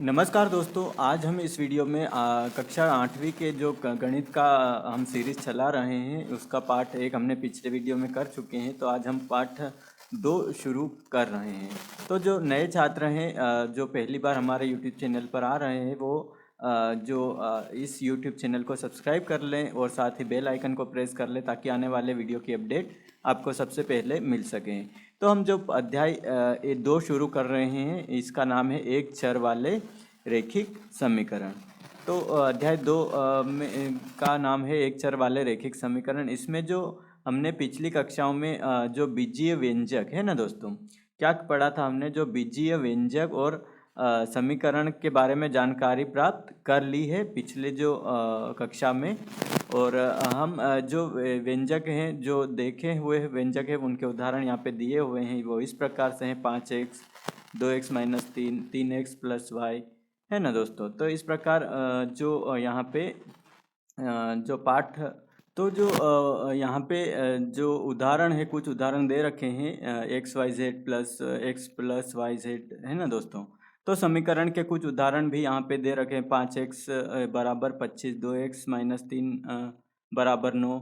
नमस्कार दोस्तों, आज हम इस वीडियो में कक्षा 8वीं के जो गणित का हम सीरीज़ चला रहे हैं उसका पार्ट 1 हमने पिछले वीडियो में कर चुके हैं। तो आज हम पार्ट 2 शुरू कर रहे हैं। तो जो नए छात्र हैं जो पहली बार हमारे यूट्यूब चैनल पर आ रहे हैं वो इस यूट्यूब चैनल को सब्सक्राइब कर लें और साथ ही बेल आइकन को प्रेस कर लें ताकि आने वाले वीडियो की अपडेट आपको सबसे पहले मिल सकें। तो हम जो अध्याय 2 शुरू कर रहे हैं इसका नाम है एक चर वाले रैखिक समीकरण। तो अध्याय 2 का नाम है एक चर वाले रैखिक समीकरण। इसमें जो हमने पिछली कक्षाओं में जो बीजीय व्यंजक है ना दोस्तों, क्या पढ़ा था हमने, जो बीजीय व्यंजक और समीकरण के बारे में जानकारी प्राप्त कर ली है पिछले जो कक्षा में। और हम जो व्यंजक हैं, जो देखे हुए व्यंजक हैं, उनके उदाहरण यहाँ पे दिए हुए हैं। वो इस प्रकार से हैं 5x 2x minus 3x plus Y, है ना दोस्तों। तो इस प्रकार जो यहाँ पे जो पाठ तो जो यहाँ पे जो उदाहरण है, कुछ उदाहरण दे रखे हैं X Y Z plus X plus Y Z, है ना दोस्तों। तो समीकरण के कुछ उदाहरण भी यहाँ पे दे रखे हैं। 5x बराबर 25, 2x माइनस 3 बराबर 9।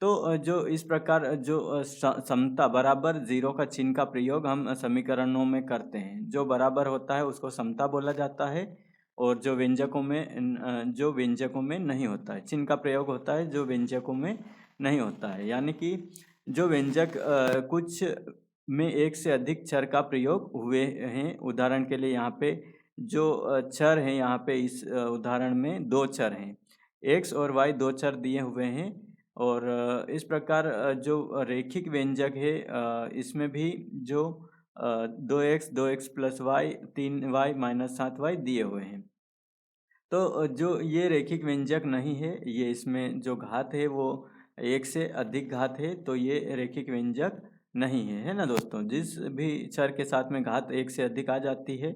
तो जो इस प्रकार जो समता बराबर जीरो का चिन्ह का प्रयोग हम समीकरणों में करते हैं। जो बराबर होता है उसको समता बोला जाता है और जो व्यंजकों में नहीं होता है, चिन्ह का प्रयोग होता है जो व्यंजकों में नहीं होता है। यानी कि जो व्यंजक कुछ में एक से अधिक चर का प्रयोग हुए हैं। उदाहरण के लिए यहाँ पे जो चर हैं, यहाँ पे इस उदाहरण में 2 चर हैं, x और y 2 चर दिए हुए हैं। और इस प्रकार जो रैखिक व्यंजक है इसमें भी जो 2x plus Y 3y minus 7y दिए हुए हैं। तो जो ये रैखिक व्यंजक नहीं है, ये इसमें जो घात है वो एक से अधिक घात है, तो ये रैखिक व्यंजक नहीं है ना दोस्तों। जिस भी चर के साथ में घात एक से अधिक आ जाती है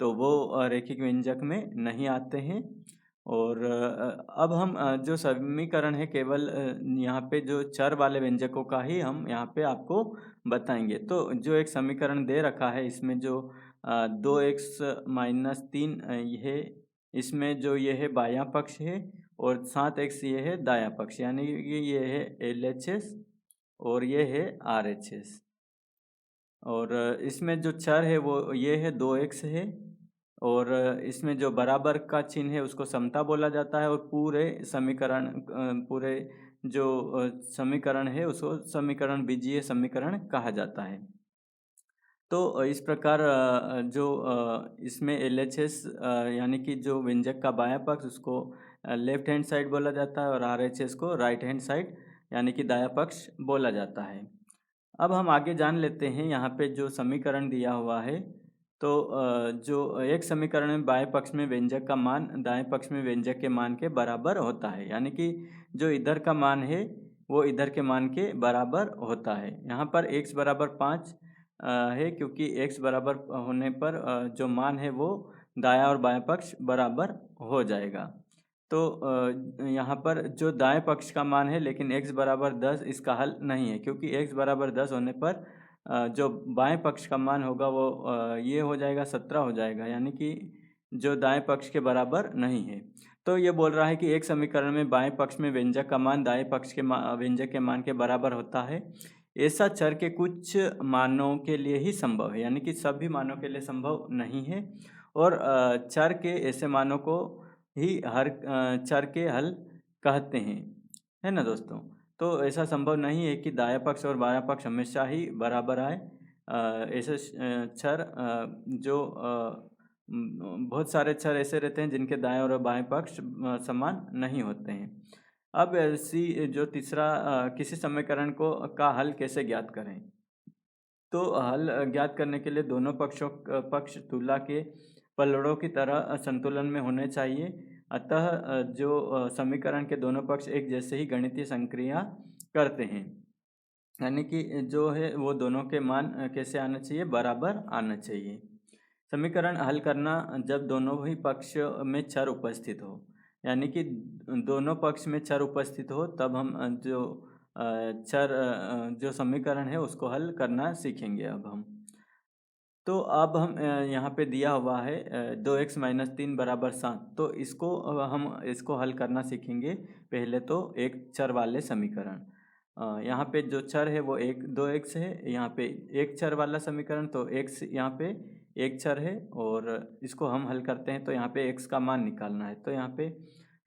तो वो रैखिक व्यंजक में नहीं आते हैं। और अब हम जो समीकरण है केवल यहाँ पे जो चर वाले व्यंजकों का ही हम यहाँ पे आपको बताएंगे। तो जो एक समीकरण दे रखा है इसमें जो 2x माइनस 3 यह इसमें जो ये है बायां पक्ष है और 7x ये है दायां पक्ष, यानी कि ये है LHS और ये है RHS। और इसमें जो चर है वो ये है 2x है और इसमें जो बराबर का चिन्ह है उसको समता बोला जाता है। और पूरे समीकरण पूरे जो समीकरण है उसको समीकरण बीजीय समीकरण कहा जाता है। तो इस प्रकार इसमें LHS यानी कि जो व्यंजक का बायां पक्ष उसको लेफ्ट हैंड साइड बोला जाता है और RHS को राइट हैंड साइड यानी कि दायां पक्ष बोला जाता है। अब हम आगे जान लेते हैं यहाँ पे जो समीकरण दिया हुआ है। तो जो एक समीकरण में बाएं पक्ष में व्यंजक का मान दाएं पक्ष में व्यंजक के मान के बराबर होता है, यानी कि जो इधर का मान है वो इधर के मान के बराबर होता है। यहाँ पर x बराबर 5 है, क्योंकि x बराबर होने पर जो मान है वो दायां और बायां पक्ष बराबर हो जाएगा। तो यहाँ पर जो दाएं पक्ष का मान है लेकिन x बराबर 10 इसका हल नहीं है, क्योंकि x बराबर 10 होने पर जो बाएं पक्ष का मान होगा वो ये हो जाएगा 17 हो जाएगा, यानी कि जो दाएं पक्ष के बराबर नहीं है। तो ये बोल रहा है कि एक समीकरण में बाएं पक्ष में व्यंजक का मान दाएं पक्ष के व्यंजक के मान के बराबर होता है। ऐसा चर के कुछ मानों के लिए ही संभव है, यानी कि सभी मानों के लिए संभव नहीं है। और चर के ऐसे मानों को ही हर चर के हल कहते हैं, है ना दोस्तों। तो ऐसा संभव नहीं है कि दायां पक्ष और बायां पक्ष हमेशा ही बराबर आए। ऐसे चर बहुत सारे चर ऐसे रहते हैं जिनके दाएं और बाएं पक्ष समान नहीं होते हैं। अब ऐसी जो तीसरा किसी समीकरण को का हल कैसे ज्ञात करें। तो हल ज्ञात करने के लिए दोनों पक्ष तुला के पलड़ों की तरह संतुलन में होने चाहिए। अतः जो समीकरण के दोनों पक्ष एक जैसे ही गणितीय संक्रिया करते हैं, यानी कि जो है वो दोनों के मान कैसे आना चाहिए, बराबर आना चाहिए। समीकरण हल करना जब दोनों ही पक्ष में चर उपस्थित हो, यानी कि दोनों पक्ष में चर उपस्थित हो तब हम जो समीकरण है उसको हल करना सीखेंगे अब हम। तो अब हम यहाँ पे दिया हुआ है 2x माइनस 3 बराबर 7। तो इसको हम इसको हल करना सीखेंगे। पहले तो एक चर वाले समीकरण, यहाँ पे जो चर है वो 2x है। यहाँ पे एक चर वाला समीकरण, तो x यहाँ पे एक चर है और इसको हम हल करते हैं। तो यहाँ पे x का मान निकालना है। तो यहाँ पे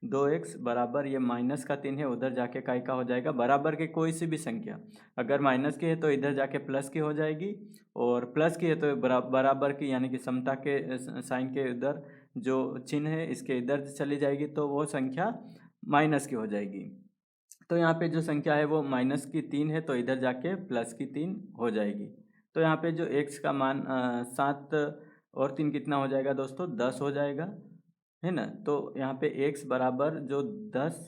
2x बराबर, ये माइनस का 3 है, उधर जाके काय का हो जाएगा, बराबर के कोई सी भी संख्या। अगर माइनस की है तो इधर जाके प्लस की हो जाएगी, और प्लस की है तो बराबर की यानी कि समता के साइन के उधर जो चिन्ह है इसके इधर चली जाएगी, तो वो संख्या माइनस की हो जाएगी। तो यहाँ पे जो संख्या है वो माइनस की 3 है, तो इधर जाके प्लस की 3 हो जाएगी। तो यहाँ पे जो x का मान 7 और 3 कितना हो जाएगा दोस्तों, 10 हो जाएगा, है ना। तो यहाँ पे x बराबर जो 10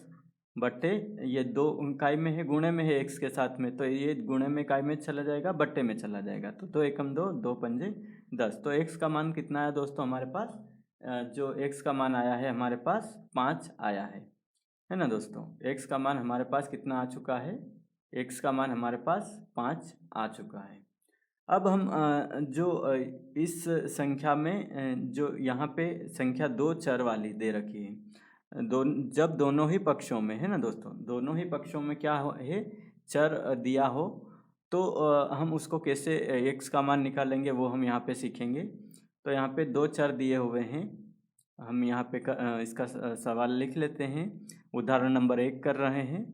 बट्टे, ये दो इकाई में है, गुणे में है x के साथ में, तो ये गुणे में इकाई में चला जाएगा, बट्टे में चला जाएगा। तो 2 एकम 2, 2 पंजे 10। तो x का मान कितना आया दोस्तों हमारे पास, जो x का मान आया है हमारे पास 5 आया है ना दोस्तों। x का मान हमारे पास कितना आ चुका है, x का मान हमारे पास 5 आ चुका है। अब हम इस संख्या में जो यहाँ पे संख्या 2 चर वाली दे रखी है, जब दोनों ही पक्षों में, है ना दोस्तों, दोनों ही पक्षों में क्या है, चर दिया हो, तो हम उसको कैसे x का मान निकालेंगे वो हम यहाँ पे सीखेंगे। तो यहाँ पे 2 चर दिए हुए हैं, हम यहाँ पे इसका सवाल लिख लेते हैं। उदाहरण नंबर 1 कर रहे हैं,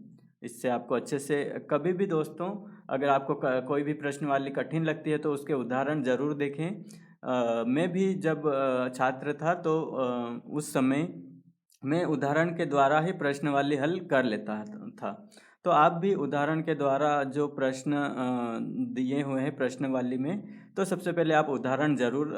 इससे आपको अच्छे से, कभी भी दोस्तों अगर आपको कोई भी प्रश्न वाली कठिन लगती है तो उसके उदाहरण ज़रूर देखें। मैं भी जब छात्र था तो उस समय मैं उदाहरण के द्वारा ही प्रश्न वाली हल कर लेता था। तो आप भी उदाहरण के द्वारा जो प्रश्न दिए हुए हैं प्रश्न वाली में, तो सबसे पहले आप उदाहरण ज़रूर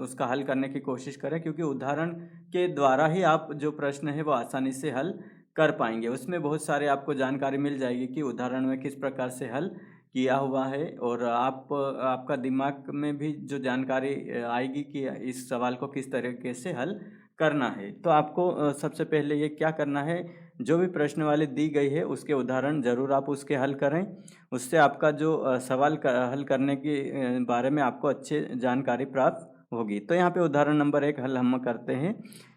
उसका हल करने की कोशिश करें, क्योंकि उदाहरण के द्वारा ही आप जो प्रश्न है वो आसानी से हल कर पाएंगे। उसमें बहुत सारे आपको जानकारी मिल जाएगी कि उदाहरण में किस प्रकार से हल किया हुआ है, और आपका दिमाग में भी जो जानकारी आएगी कि इस सवाल को किस तरीके से हल करना है। तो आपको सबसे पहले ये क्या करना है, जो भी प्रश्न वाली दी गई है उसके उदाहरण ज़रूर आप उसके हल करें। उससे आपका जो सवाल हल करने के बारे में आपको अच्छे जानकारी प्राप्त होगी। तो यहाँ पे उदाहरण नंबर 1 हल हम करते हैं,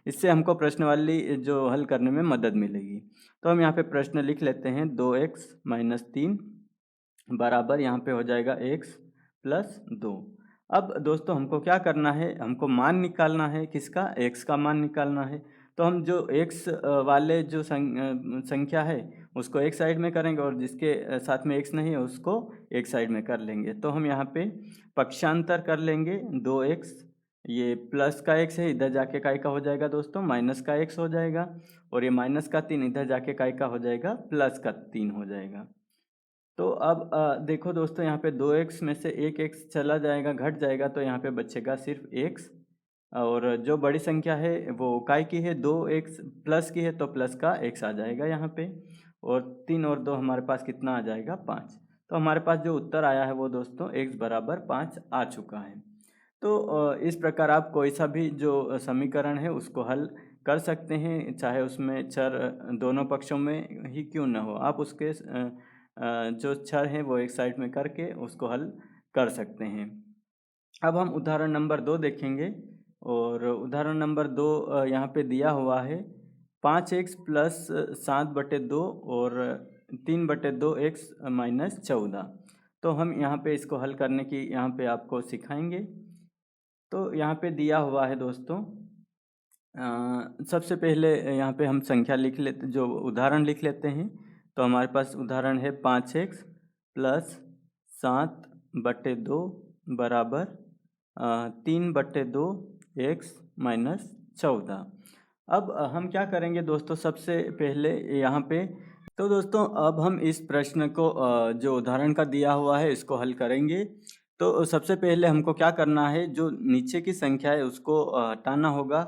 इससे हमको प्रश्न वाली जो हल करने में मदद मिलेगी। तो हम यहाँ पे प्रश्न लिख लेते हैं, 2x माइनस 3 बराबर, यहाँ पे हो जाएगा x प्लस 2। अब दोस्तों हमको क्या करना है, हमको मान निकालना है, किसका, x का मान निकालना है। तो हम जो x वाले जो संख्या है उसको एक साइड में करेंगे, और जिसके साथ में x नहीं है उसको एक साइड में कर लेंगे। तो हम यहाँ पे पक्षांतर कर लेंगे, 2x, ये प्लस का x है, इधर जाके काय का हो जाएगा दोस्तों, माइनस का x हो जाएगा, और ये माइनस का 3 इधर जाके काय का हो जाएगा, प्लस का 3 हो जाएगा। तो अब देखो दोस्तों, यहाँ पे 2x में से एक x चला जाएगा, घट जाएगा, तो यहाँ पे बचेगा सिर्फ x, और जो बड़ी संख्या है वो काय की है, 2x प्लस की है, तो प्लस का x आ जाएगा यहाँ पे, और 3 और 2 हमारे पास कितना आ जाएगा, 5। तो हमारे पास जो उत्तर आया है वो दोस्तों x बराबर 5 आ चुका है। तो इस प्रकार आप कोई सा भी जो समीकरण है उसको हल कर सकते हैं, चाहे उसमें चर दोनों पक्षों में ही क्यों ना हो, आप उसके जो चर हैं वो एक साइड में करके उसको हल कर सकते हैं। अब हम उदाहरण नंबर 2 देखेंगे, और उदाहरण नंबर 2 यहाँ पे दिया हुआ है, 5x प्लस 7/2 और 3/2x माइनस 14। तो हम यहाँ पे इसको हल करने की यहाँ पे आपको सिखाएंगे। तो यहाँ पे दिया हुआ है दोस्तों, सबसे पहले यहाँ पे हम संख्या लिख लेते, जो उदाहरण लिख लेते हैं। तो हमारे पास उदाहरण है 5x प्लस 7/2 बराबर 3/2 x माइनस 14। अब हम क्या करेंगे दोस्तों, सबसे पहले यहाँ पे, तो दोस्तों अब हम इस प्रश्न को जो उदाहरण का दिया हुआ है इसको हल करेंगे। तो सबसे पहले हमको क्या करना है, जो नीचे की संख्या है उसको हटाना होगा,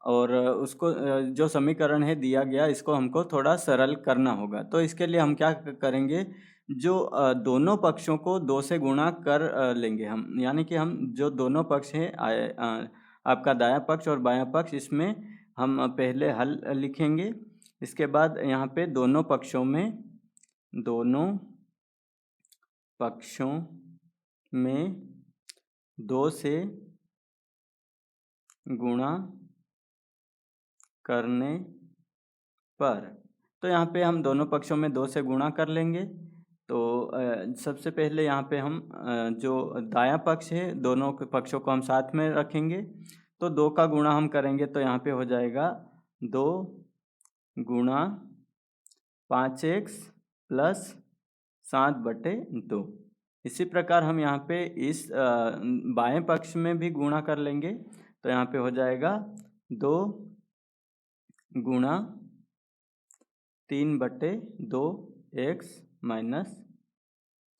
और उसको जो समीकरण है दिया गया इसको हमको थोड़ा सरल करना होगा। तो इसके लिए हम क्या करेंगे, जो दोनों पक्षों को 2 से गुणा कर लेंगे हम, यानी कि हम जो दोनों पक्ष हैं, आपका दायां पक्ष और बायां पक्ष, इसमें हम पहले हल लिखेंगे। इसके बाद यहाँ पे दोनों पक्षों में 2 से गुणा करने पर, तो यहाँ पे हम दोनों पक्षों में 2 से गुणा कर लेंगे। तो सबसे पहले यहाँ पे हम जो दायां पक्ष है दोनों के पक्षों को हम साथ में रखेंगे, तो 2 का गुणा हम करेंगे तो यहाँ पे हो जाएगा 2 गुणा 5x प्लस 7/2। इसी प्रकार हम यहाँ पे इस बाएं पक्ष में भी गुणा कर लेंगे, तो यहाँ पे हो जाएगा 2 गुणा 3/2x माइनस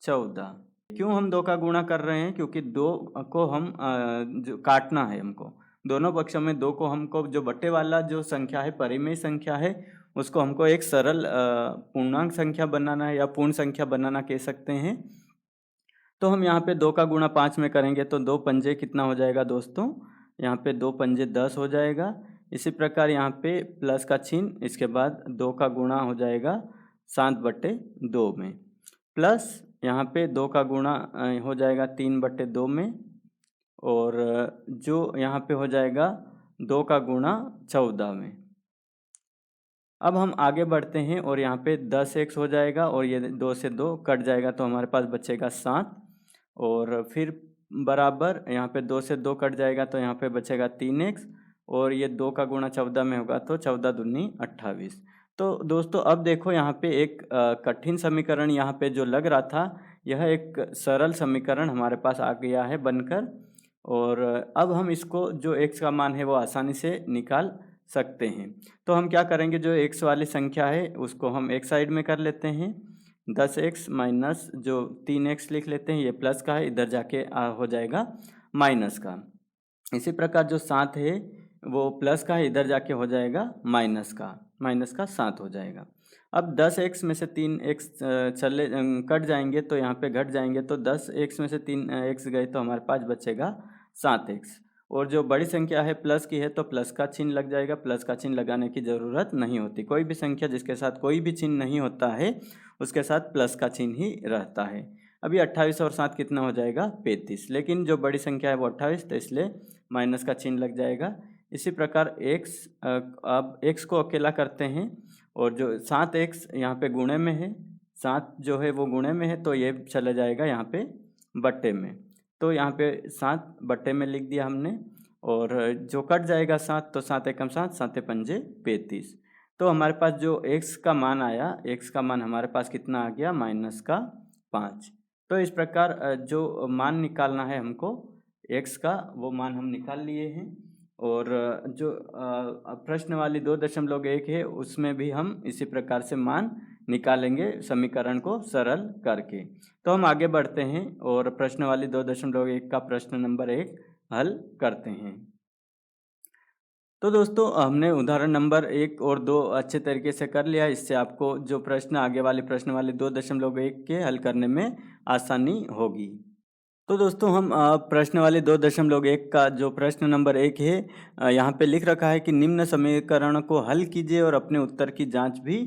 14। क्यों हम 2 का गुणा कर रहे हैं? क्योंकि 2 को हम जो काटना है हमको, दोनों पक्षों में 2 को हमको, जो बटे वाला जो संख्या है परिमेय संख्या है उसको हमको एक सरल पूर्णांक संख्या बनाना है या पूर्ण संख्या बनाना कह सकते हैं। तो हम यहाँ पे 2 का गुणा 5 में करेंगे तो 2 पंजे कितना हो जाएगा दोस्तों? यहाँ पे 2 पंजे 10 हो जाएगा। इसी प्रकार यहाँ पे प्लस का चिन्ह, इसके बाद 2 का गुणा हो जाएगा 7/2 में, प्लस यहाँ पे 2 का गुणा हो जाएगा 3/2 में, और जो यहाँ पे हो जाएगा 2 का गुणा 14 में। अब हम आगे बढ़ते हैं और यहाँ पे 10x हो जाएगा और ये 2 से 2 कट जाएगा तो हमारे पास बचेगा 7, और फिर बराबर यहाँ पे 2 से 2 कट जाएगा तो यहाँ पे बचेगा 3x, और ये 2 का गुणा 14 में होगा तो 14 दूनी 28। तो दोस्तों अब देखो यहाँ पे एक कठिन समीकरण यहाँ पे जो लग रहा था, यह एक सरल समीकरण हमारे पास आ गया है बनकर, और अब हम इसको जो x का मान है वो आसानी से निकाल सकते हैं। तो हम क्या करेंगे, जो x वाली संख्या है उसको हम एक साइड में कर लेते हैं, 10x माइनस जो 3x लिख लेते हैं, ये प्लस का है, इधर जाके हो जाएगा माइनस का। इसी प्रकार जो 7 है वो प्लस का है, इधर जाके हो जाएगा माइनस का 7 हो जाएगा। अब 10x में से 3x चले कट जाएंगे तो यहाँ पे घट जाएंगे, तो 10x में से 3x गए तो हमारे पास बचेगा 7x, और जो बड़ी संख्या है प्लस की है तो प्लस का चिन्ह लग जाएगा। प्लस का चिन्ह लगाने की ज़रूरत नहीं होती, कोई भी संख्या जिसके साथ कोई भी चिन्ह नहीं होता है उसके साथ प्लस का चिन्ह ही रहता है। अभी 28 और 7 कितना हो जाएगा? 35, लेकिन जो बड़ी संख्या है वो 28, तो इसलिए माइनस का चिन्ह लग जाएगा। इसी प्रकार x, अब x को अकेला करते हैं, और जो 7x यहाँ पे गुणे में है, 7 जो है वो गुणे में है तो ये चला जाएगा यहाँ पे बट्टे में, तो यहाँ पे 7 बट्टे में लिख दिया हमने, और जो कट जाएगा 7 तो 7 एकम 7, 7 पंजे 35। तो हमारे पास जो x का मान आया, x का मान हमारे पास कितना आ गया? -5। तो इस प्रकार जो मान निकालना है हमको x का, वो मान हम निकाल लिए हैं, और जो प्रश्न वाली 2.1 है उसमें भी हम इसी प्रकार से मान निकालेंगे समीकरण को सरल करके। तो हम आगे बढ़ते हैं और प्रश्न वाली 2.1 का प्रश्न नंबर 1 हल करते हैं। तो दोस्तों हमने उदाहरण नंबर 1 और 2 अच्छे तरीके से कर लिया, इससे आपको जो प्रश्न आगे वाले प्रश्न वाले 2.1 के हल करने में आसानी होगी। तो दोस्तों हम प्रश्न वाले 2.1 का जो प्रश्न नंबर 1 है, यहाँ पे लिख रखा है कि निम्न समीकरण को हल कीजिए और अपने उत्तर की जांच भी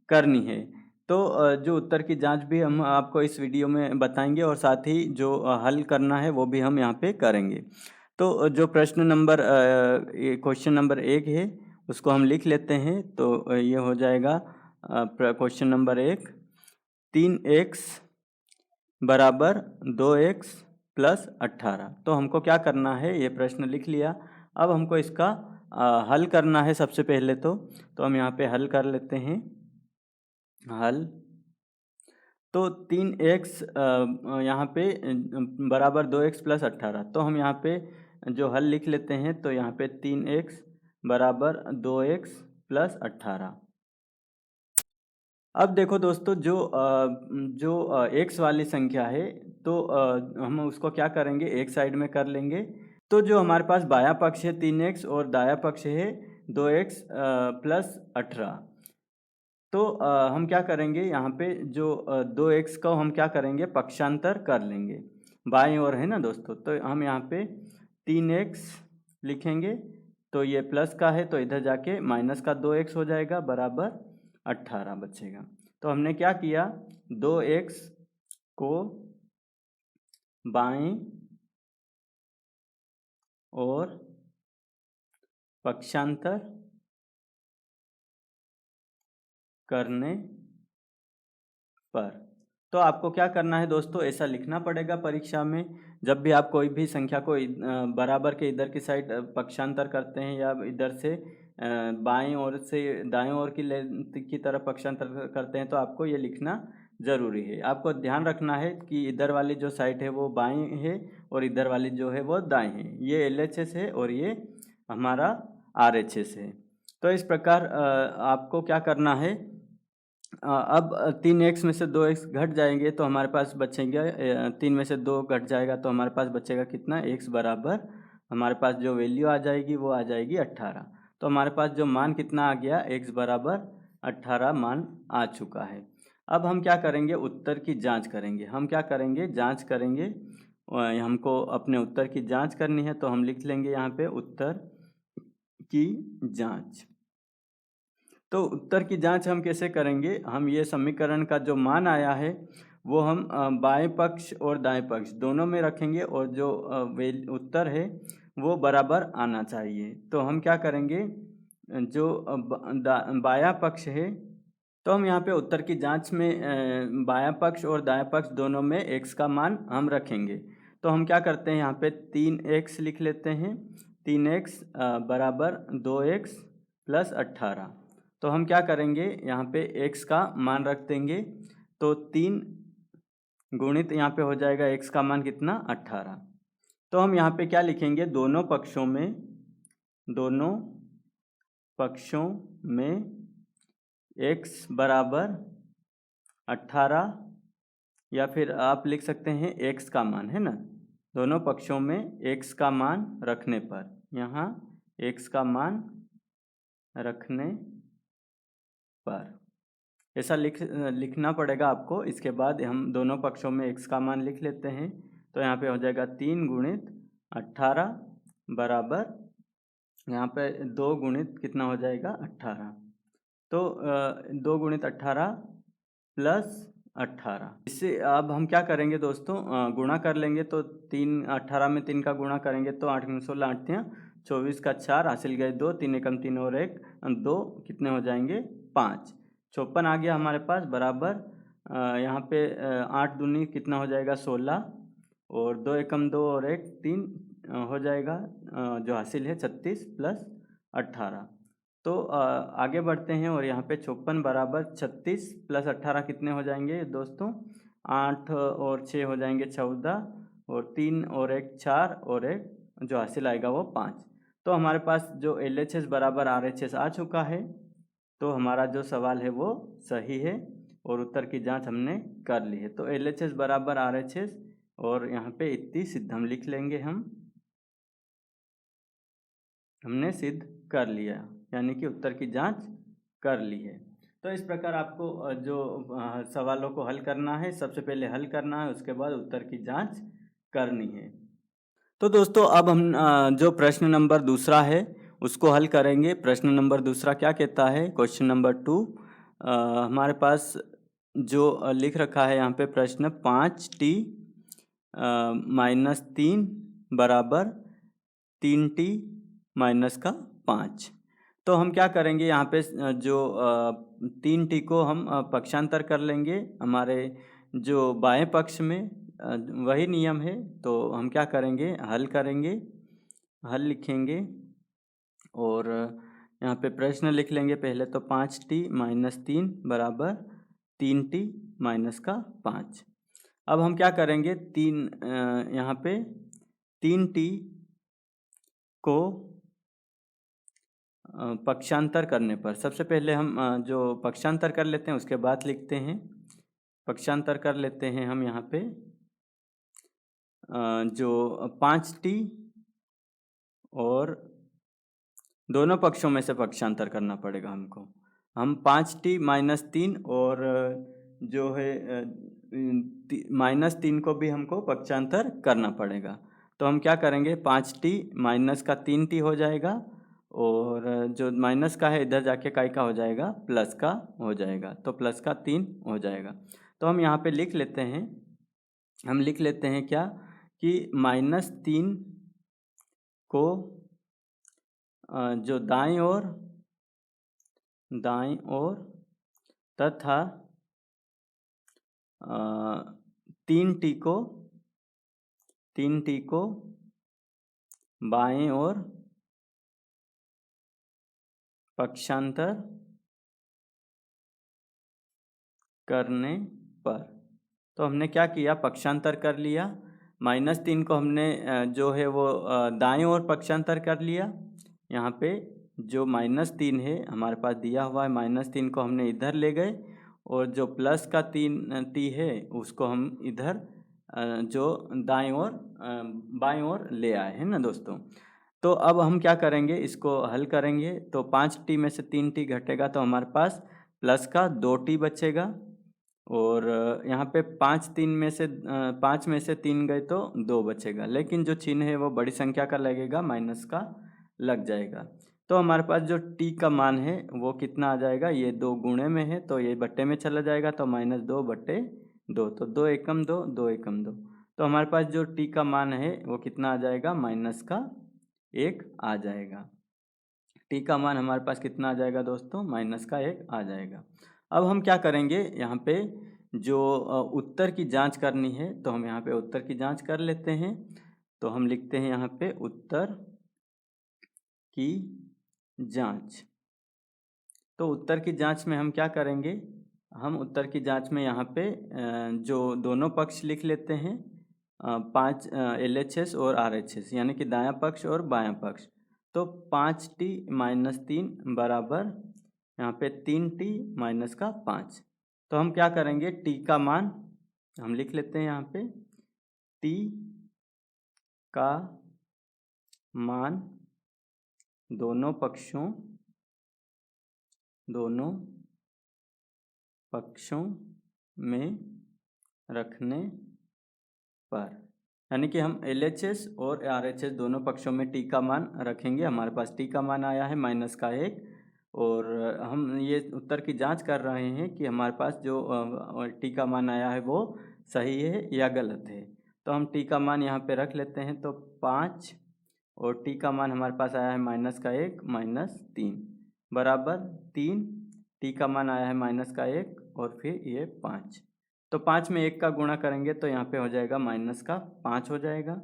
करनी है। तो जो उत्तर की जांच भी हम आपको इस वीडियो में बताएंगे, और साथ ही जो हल करना है वो भी हम यहाँ पे करेंगे। तो जो प्रश्न नंबर क्वेश्चन नंबर 1 है उसको हम लिख लेते हैं। तो ये हो जाएगा क्वेश्चन नंबर 1, 3x बराबर 2x प्लस 18। तो हमको क्या करना है, ये प्रश्न लिख लिया। अब हमको इसका हल करना है सबसे पहले। तो हम यहाँ पे हल कर लेते हैं, हल। तो 3x यहाँ पे बराबर 2x प्लस 18, तो हम यहाँ पे जो हल लिख लेते हैं। तो यहाँ पे 3x बराबर 2x प्लस 18। अब देखो दोस्तों, जो x वाली संख्या है तो हम उसको क्या करेंगे, एक साइड में कर लेंगे। तो जो हमारे पास बायां पक्ष है 3x और दायां पक्ष है 2x प्लस 18, तो हम क्या करेंगे, यहाँ पे जो 2x को हम क्या करेंगे, पक्षांतर कर लेंगे, बाईं ओर है ना दोस्तों। तो हम यहाँ पे 3x लिखेंगे, तो ये प्लस का है तो इधर जाके माइनस का 2x हो जाएगा, बराबर 18 बचेगा। तो हमने क्या किया, 2x को बाईं और पक्षांतर करने पर। तो आपको क्या करना है दोस्तों, ऐसा लिखना पड़ेगा परीक्षा में। जब भी आप कोई भी संख्या को बराबर के इधर की साइड पक्षांतर करते हैं या इधर से बाएं ओर से दाएं ओर की लेंथ की तरफ पक्षांतर करते हैं तो आपको ये लिखना ज़रूरी है। आपको ध्यान रखना है कि इधर वाली जो साइड है वो बाएं है और इधर वाली जो है वो दाएं है। ये LHS है और ये हमारा RHS है। तो इस प्रकार आपको क्या करना है, अब 3x में से 2x घट जाएंगे तो हमारे पास बचेंगे 3 में से 2 घट जाएगा तो हमारे पास बचेगा कितना, x बराबर हमारे पास जो वैल्यू आ जाएगी वो आ जाएगी 18। तो हमारे पास जो मान कितना आ गया, x बराबर 18 मान आ चुका है। अब हम क्या करेंगे, उत्तर की जांच करेंगे। हम क्या करेंगे, जांच करेंगे। हमको अपने उत्तर की जांच करनी है तो हम लिख लेंगे यहाँ पे उत्तर की जांच। तो उत्तर की जांच हम कैसे करेंगे, हम ये समीकरण का जो मान आया है वो हम बाएं पक्ष और दाएं पक्ष दोनों में रखेंगे और जो उत्तर है वो बराबर आना चाहिए। तो हम क्या करेंगे, जो बायां पक्ष है तो हम यहाँ पे उत्तर की जांच में बायां पक्ष और दायां पक्ष दोनों में x का मान हम रखेंगे। तो हम क्या करते हैं, यहाँ पे 3x लिख लेते हैं। 3x बराबर 2x प्लस 18। तो हम क्या करेंगे, यहाँ पे x का मान रख देंगे तो 3 गुणित यहाँ पे हो जाएगा x का मान कितना, 18। तो हम यहाँ पे क्या लिखेंगे, दोनों पक्षों में x बराबर 18 या फिर आप लिख सकते हैं x का मान, है ना। दोनों पक्षों में x का मान रखने पर, यहाँ x का मान रखने पर ऐसा लिखना पड़ेगा आपको। इसके बाद हम दोनों पक्षों में x का मान लिख लेते हैं। तो यहाँ पे हो जाएगा 3 गुणित 18 बराबर यहाँ पे 2 गुणित कितना हो जाएगा, 18। तो 2 गुणित 18 प्लस 18। इससे अब हम क्या करेंगे दोस्तों, गुणा कर लेंगे। तो 18 में 3 का गुणा करेंगे तो 8 में 16 8 24 का 4 हासिल गए 2, 3 एकम 3 और 1 2 कितने हो जाएंगे, 5। 54 आ गया हमारे पास बराबर यहाँ पे 8 दूनी कितना हो जाएगा, 16 और 2 एकम 2 और 1 3 हो जाएगा जो हासिल है 36 प्लस 18। तो आगे बढ़ते हैं और यहाँ पे 54 बराबर 36 प्लस 18 कितने हो जाएंगे दोस्तों, 8 और 6 हो जाएंगे 14 और 3 और 1 4 और 1 जो हासिल आएगा वो 5। तो हमारे पास जो LHS बराबर RHS आ चुका है। तो हमारा जो सवाल है वो सही है और उत्तर की जांच हमने कर ली है। तो LHS बराबर RHS और यहाँ पे इतनी सिद्ध हम लिख लेंगे, हमने सिद्ध कर लिया, यानी कि उत्तर की जांच कर ली है। तो इस प्रकार आपको जो सवालों को हल करना है, सबसे पहले हल करना है, उसके बाद उत्तर की जांच करनी है। तो दोस्तों अब हम जो प्रश्न नंबर दूसरा है उसको हल करेंगे। प्रश्न नंबर दूसरा क्या कहता है, क्वेश्चन नंबर 2 हमारे पास जो लिख रखा है यहाँ पे प्रश्न 5t - 3 बराबर 3t - 5। तो हम क्या करेंगे, यहाँ पे जो 3t को हम पक्षांतर कर लेंगे हमारे जो बाएं पक्ष में, वही नियम है। तो हम क्या करेंगे, हल करेंगे, हल लिखेंगे और यहाँ पे प्रश्न लिख लेंगे पहले। तो 5t - 3 बराबर 3t - 5। अब हम क्या करेंगे, यहाँ पे 3t को पक्षांतर करने पर, सबसे पहले हम जो पक्षांतर कर लेते हैं उसके बाद लिखते हैं। पक्षांतर कर लेते हैं हम यहाँ पे जो 5t और दोनों पक्षों में से पक्षांतर करना पड़ेगा हमको। हम 5t - 3 और जो है -3 को भी हमको पक्षांतर करना पड़ेगा। तो हम क्या करेंगे, 5t माइनस का 3t हो जाएगा और जो माइनस का है इधर जाके काय का हो जाएगा, प्लस का हो जाएगा। तो प्लस का 3 हो जाएगा। तो हम यहाँ पे लिख लेते हैं, हम लिख लेते हैं क्या कि -3 को जो दाईं ओर तथा 3t को बाएं ओर पक्षांतर करने पर। तो हमने क्या किया, पक्षांतर कर लिया। -3 को हमने जो है वो दाएं ओर पक्षांतर कर लिया। यहाँ पे जो -3 है हमारे पास दिया हुआ है, -3 को हमने इधर ले गए और जो प्लस का 3t है उसको हम इधर जो दाएं ओर बाएं ओर ले आए हैं ना दोस्तों। तो अब हम क्या करेंगे, इसको हल करेंगे। तो 5t में से 3t घटेगा तो हमारे पास प्लस का 2t बचेगा और यहाँ पे 5 में से 3 गए तो 2 बचेगा, लेकिन जो चिन्ह है वो बड़ी संख्या का लगेगा, माइनस का लग जाएगा। तो हमारे पास जो t का मान है वो कितना आ जाएगा, ये 2 गुणे में है तो ये बट्टे में चला जाएगा, तो -2/2, तो 2 एकम 2, 2 एकम 2। तो हमारे पास जो t का मान है वो कितना आ जाएगा, -1 आ जाएगा। t का मान हमारे पास कितना आ जाएगा दोस्तों, -1 आ जाएगा। अब हम क्या करेंगे, यहाँ पे जो उत्तर की जांच करनी है तो हम यहाँ पे उत्तर की जांच कर लेते हैं। तो हम लिखते हैं यहाँ पे उत्तर की जांच। तो उत्तर की जांच में हम क्या करेंगे, हम उत्तर की जांच में यहाँ पे जो दोनों पक्ष लिख लेते हैं, 5 LHS और RHS, यानी कि दायां पक्ष और बायां पक्ष। तो 5t - 3 बराबर यहाँ पे 3t - 5। तो हम क्या करेंगे, t का मान हम लिख लेते हैं यहाँ पे, t का मान दोनों पक्षों में रखने पर, यानी कि हम LHS और RHS दोनों पक्षों में t का मान रखेंगे। हमारे पास t का मान आया है -1 और हम ये उत्तर की जांच कर रहे हैं कि हमारे पास जो t का मान आया है वो सही है या गलत है। तो हम t का मान यहाँ पे रख लेते हैं, तो 5 और t का मान हमारे पास आया है -1 - 3 बराबर 3, t का मान आया है -1 और फिर ये 5। तो 5 में 1 का गुणा करेंगे तो यहाँ पे हो जाएगा -5 हो जाएगा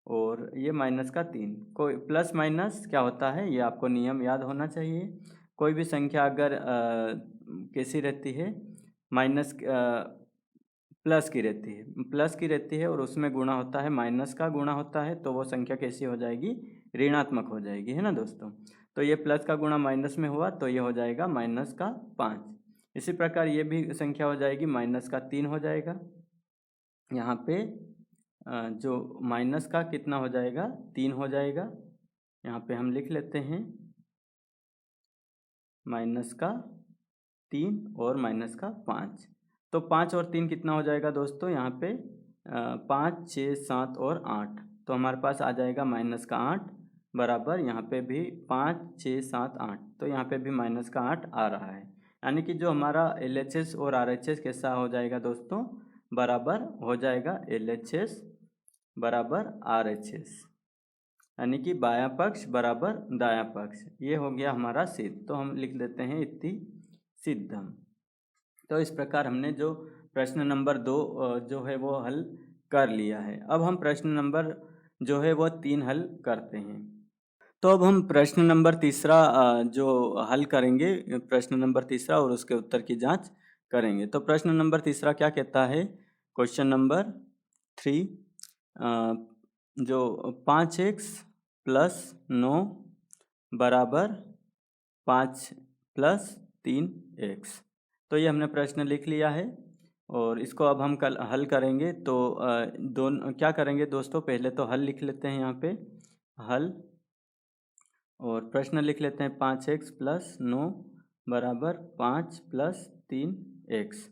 और ये -3। कोई प्लस माइनस क्या होता है ये आपको नियम याद होना चाहिए। कोई भी संख्या अगर कैसी रहती है, प्लस की रहती है और उसमें गुणा होता है, माइनस का गुणा होता है, तो वो संख्या कैसी हो जाएगी, ऋणात्मक हो जाएगी, है ना दोस्तों। तो ये प्लस का गुणा माइनस में हुआ तो ये हो जाएगा -5। इसी प्रकार ये भी संख्या हो जाएगी -3 हो जाएगा। यहाँ पे जो माइनस का कितना हो जाएगा, 3 हो जाएगा। यहाँ पे हम लिख लेते हैं -3 और -5। तो 5 और 3 कितना हो जाएगा दोस्तों, यहाँ पे 5, 6, 7 और 8। तो हमारे पास आ जाएगा -8 बराबर, यहाँ पे भी 5, 6, 7, 8। तो यहाँ पे भी -8 आ रहा है, यानी कि जो हमारा LHS और RHS कैसा हो जाएगा दोस्तों, बराबर हो जाएगा LHS बराबर RHS, यानी कि बायां पक्ष बराबर दायां पक्ष। ये हो गया हमारा सिद्ध। तो हम लिख देते हैं इति सिद्धम। तो इस प्रकार हमने जो प्रश्न नंबर 2 जो है वो हल कर लिया है। अब हम प्रश्न नंबर जो है वो 3 हल करते हैं। तो अब हम प्रश्न नंबर 3 जो हल करेंगे, प्रश्न नंबर 3 और उसके उत्तर की जांच करेंगे। तो प्रश्न नंबर 3 क्या कहता है, क्वेश्चन नंबर 3, जो 5x + 9 बराबर 5 + 3x। तो ये हमने प्रश्न लिख लिया है और इसको अब हम कल हल करेंगे। तो दोनों क्या करेंगे दोस्तों, पहले तो हल लिख लेते हैं यहाँ पे, हल, और प्रश्न लिख लेते हैं 5x + 9 बराबर 5 + 3x।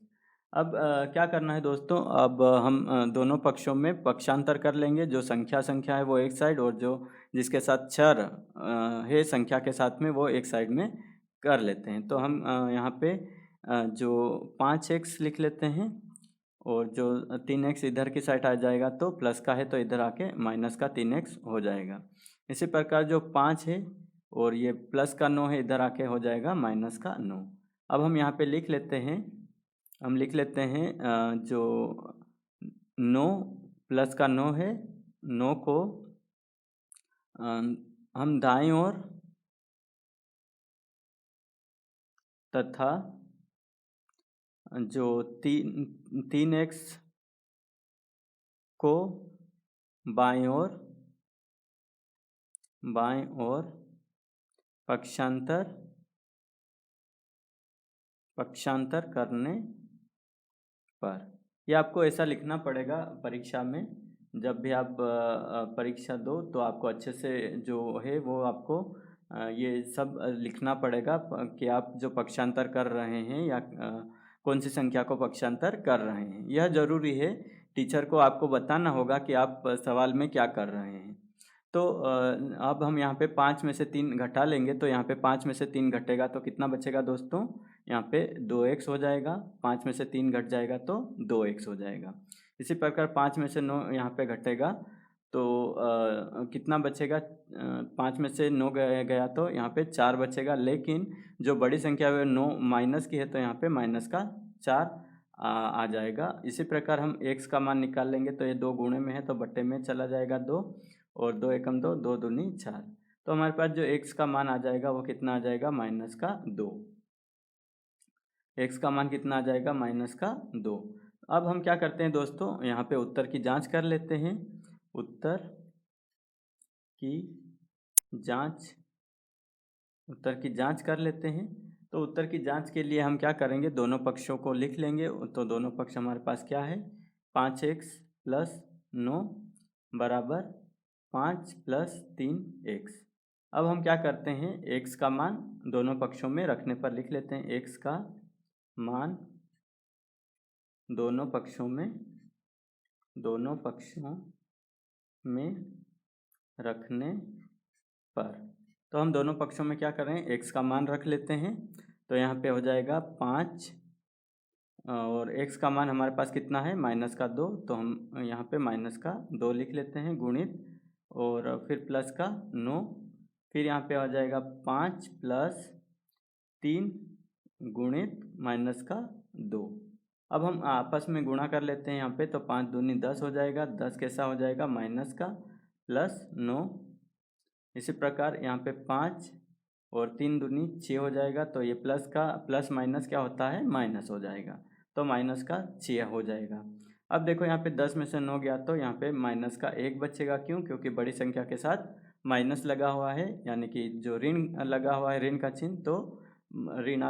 अब क्या करना है दोस्तों, अब हम दोनों पक्षों में पक्षांतर कर लेंगे। जो संख्या है वो एक साइड और जो जिसके साथ चर है संख्या के साथ में वो एक साइड में कर लेते हैं। तो हम यहाँ पे जो 5x लिख लेते हैं और जो 3x इधर की साइड आ जाएगा, तो प्लस का है तो इधर आके -3x हो जाएगा। इसी प्रकार जो 5 है और ये प्लस का 9 है, इधर आके हो जाएगा माइनस का 9। अब हम यहाँ पे लिख लेते हैं, जो 9 प्लस का 9 है, 9 को हम दाईं ओर तथा जो 3x को बाईं ओर पक्षांतर करने पर, ये आपको ऐसा लिखना पड़ेगा परीक्षा में। जब भी आप परीक्षा दो तो आपको अच्छे से जो है वो आपको ये सब लिखना पड़ेगा कि आप जो पक्षांतर कर रहे हैं या कौन सी संख्या को पक्षांतर कर रहे हैं। यह ज़रूरी है, टीचर को आपको बताना होगा कि आप सवाल में क्या कर रहे हैं। तो अब हम यहाँ पे 5 में से 3 घटा लेंगे, तो यहाँ पे 5 में से 3 घटेगा तो कितना बचेगा दोस्तों, यहाँ पे 2x हो जाएगा। 5 में से 3 घट जाएगा तो 2x हो जाएगा। इसी प्रकार 5 में से 9 यहाँ पे घटेगा तो कितना बचेगा, 5 में से 9 गया तो यहाँ पे 4 बचेगा, लेकिन जो बड़ी संख्या है 9 माइनस की है तो यहाँ पे माइनस का 4 आ जाएगा। इसी प्रकार हम x का मान निकाल लेंगे, तो ये 2 गुणे में है तो बट्टे में चला जाएगा 2, और 2 एकम 2, 2 दूनी 4। तो हमारे पास जो x का मान आ जाएगा वो कितना आ जाएगा, माइनस का 2। x का मान कितना आ जाएगा, माइनस का 2। अब हम क्या करते हैं दोस्तों, यहाँ पे उत्तर की जांच कर लेते हैं। उत्तर की जांच कर लेते हैं। तो उत्तर की जांच के लिए हम क्या करेंगे, दोनों पक्षों को लिख लेंगे। तो दोनों पक्ष हमारे पास क्या है, 5x प्लस 9 बराबर 5 प्लस 3x। अब हम क्या करते हैं, x का मान दोनों पक्षों में रखने पर लिख लेते हैं। x का मान दोनों पक्षों में रखने पर, तो हम दोनों पक्षों में क्या कर रहे हैं, x का मान रख लेते हैं। तो यहाँ पे हो जाएगा 5 और x का मान हमारे पास कितना है, माइनस का 2, तो हम यहाँ पे माइनस का 2 लिख लेते हैं गुणित, और फिर प्लस का 9, फिर यहाँ पे हो जाएगा 5 प्लस 3 गुणित माइनस का 2। अब हम आपस में गुणा कर लेते हैं यहाँ पे, तो 5 दूनी 10 हो जाएगा, 10 कैसा हो जाएगा, माइनस का प्लस 9। इसी प्रकार यहाँ पे 5 और 3 दूनी 6 हो जाएगा, तो ये प्लस माइनस क्या होता है, माइनस हो जाएगा, तो माइनस का 6 हो जाएगा। अब देखो यहाँ पे 10 में से 9 गया तो यहाँ पे माइनस का 1 बचेगा, क्यों, क्योंकि बड़ी संख्या के साथ माइनस लगा हुआ है, यानी कि जो ऋण लगा हुआ है, ऋण का चिन्ह, तो ऋण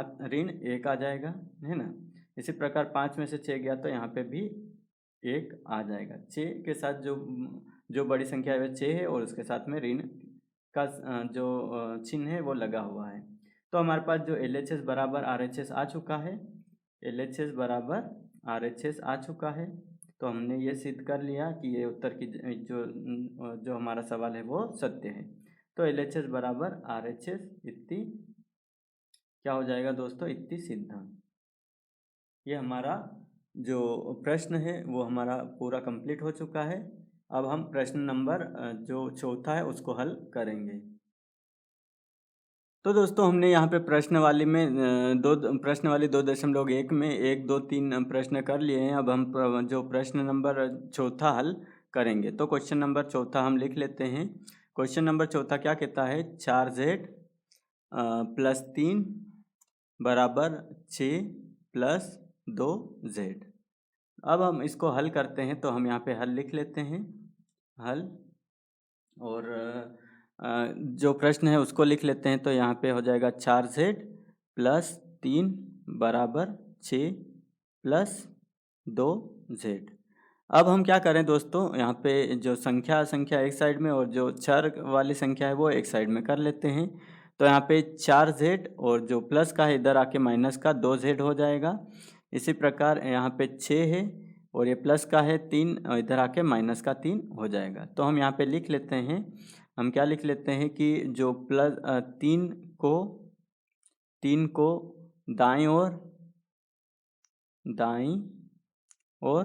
1 आ जाएगा, है ना। इसी प्रकार 5 में से 6 गया तो यहाँ पे भी 1 आ जाएगा। 6 के साथ जो बड़ी संख्या है वह 6 है, और उसके साथ में ऋण का जो चिन्ह है वो लगा हुआ है। तो हमारे पास जो LHS बराबर RHS आ चुका है, LHS बराबर RHS आ चुका है। तो हमने ये सिद्ध कर लिया कि ये उत्तर की जो हमारा सवाल है वो सत्य है। तो LHS बराबर RHS इतनी क्या हो जाएगा दोस्तों, इतनी सिद्धांत। ये हमारा जो प्रश्न है वो हमारा पूरा कंप्लीट हो चुका है। अब हम प्रश्न नंबर जो चौथा है उसको हल करेंगे। तो दोस्तों हमने यहाँ पे प्रश्न वाली 2.1 में 1, 2, 3 प्रश्न कर लिए हैं। अब हम जो प्रश्न नंबर चौथा हल करेंगे। तो क्वेश्चन नंबर चौथा हम लिख लेते हैं। क्वेश्चन नंबर चौथा क्या कहता है, 4z प्लस 3 बराबर 6 प्लस 2z। अब हम इसको हल करते हैं, तो हम यहाँ पे हल लिख लेते हैं, हल, और जो प्रश्न है उसको लिख लेते हैं। तो यहाँ पे हो जाएगा 4z प्लस 3 बराबर 6 प्लस 2z। अब हम क्या करें दोस्तों, यहाँ पे जो संख्या एक साइड में और जो चर वाली संख्या है वो एक साइड में कर लेते हैं। तो यहाँ पे 4z और जो प्लस का है इधर आके माइनस का 2z हो जाएगा। इसी प्रकार यहाँ पे 6 है और ये प्लस का है 3, और इधर आके माइनस का 3 हो जाएगा। तो हम यहाँ पे लिख लेते हैं, हम क्या लिख लेते हैं कि जो प्लस 3 को दाईं ओर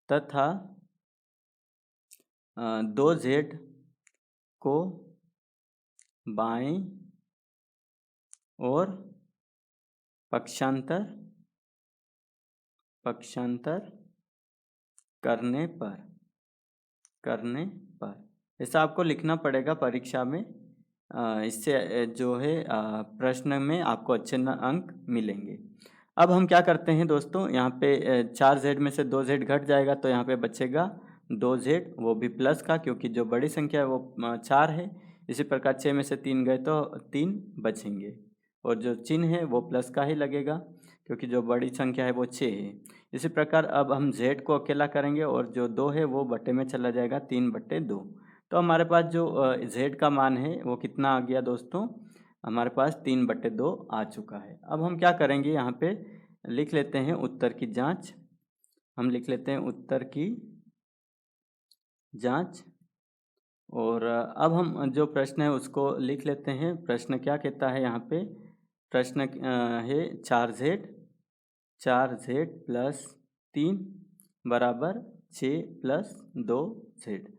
तथा 2z को बाएं और पक्षांतर करने पर ऐसा आपको लिखना पड़ेगा परीक्षा में। इससे जो है प्रश्न में आपको अच्छे अंक मिलेंगे। अब हम क्या करते हैं दोस्तों, यहाँ पे 4z में से 2z घट जाएगा तो यहाँ पे बचेगा 2z, वो भी प्लस का, क्योंकि जो बड़ी संख्या है वो 4 है। इसी प्रकार 6 में से 3 गए तो 3 बचेंगे, और जो चिन्ह है वो प्लस का ही लगेगा क्योंकि जो बड़ी संख्या है वो 6 है। इसी प्रकार अब हम z को अकेला करेंगे और जो 2 है वो बटे में चला जाएगा, 3/2। तो हमारे पास जो z का मान है वो कितना आ गया दोस्तों, हमारे पास 3/2 आ चुका है। अब हम क्या करेंगे, यहाँ पे लिख लेते हैं उत्तर की जांच। हम लिख लेते हैं उत्तर की जांच, और अब हम जो प्रश्न है उसको लिख लेते हैं। प्रश्न क्या कहता है, यहाँ पे प्रश्न है 4z प्लस 3 बराबर 6 प्लस 2z।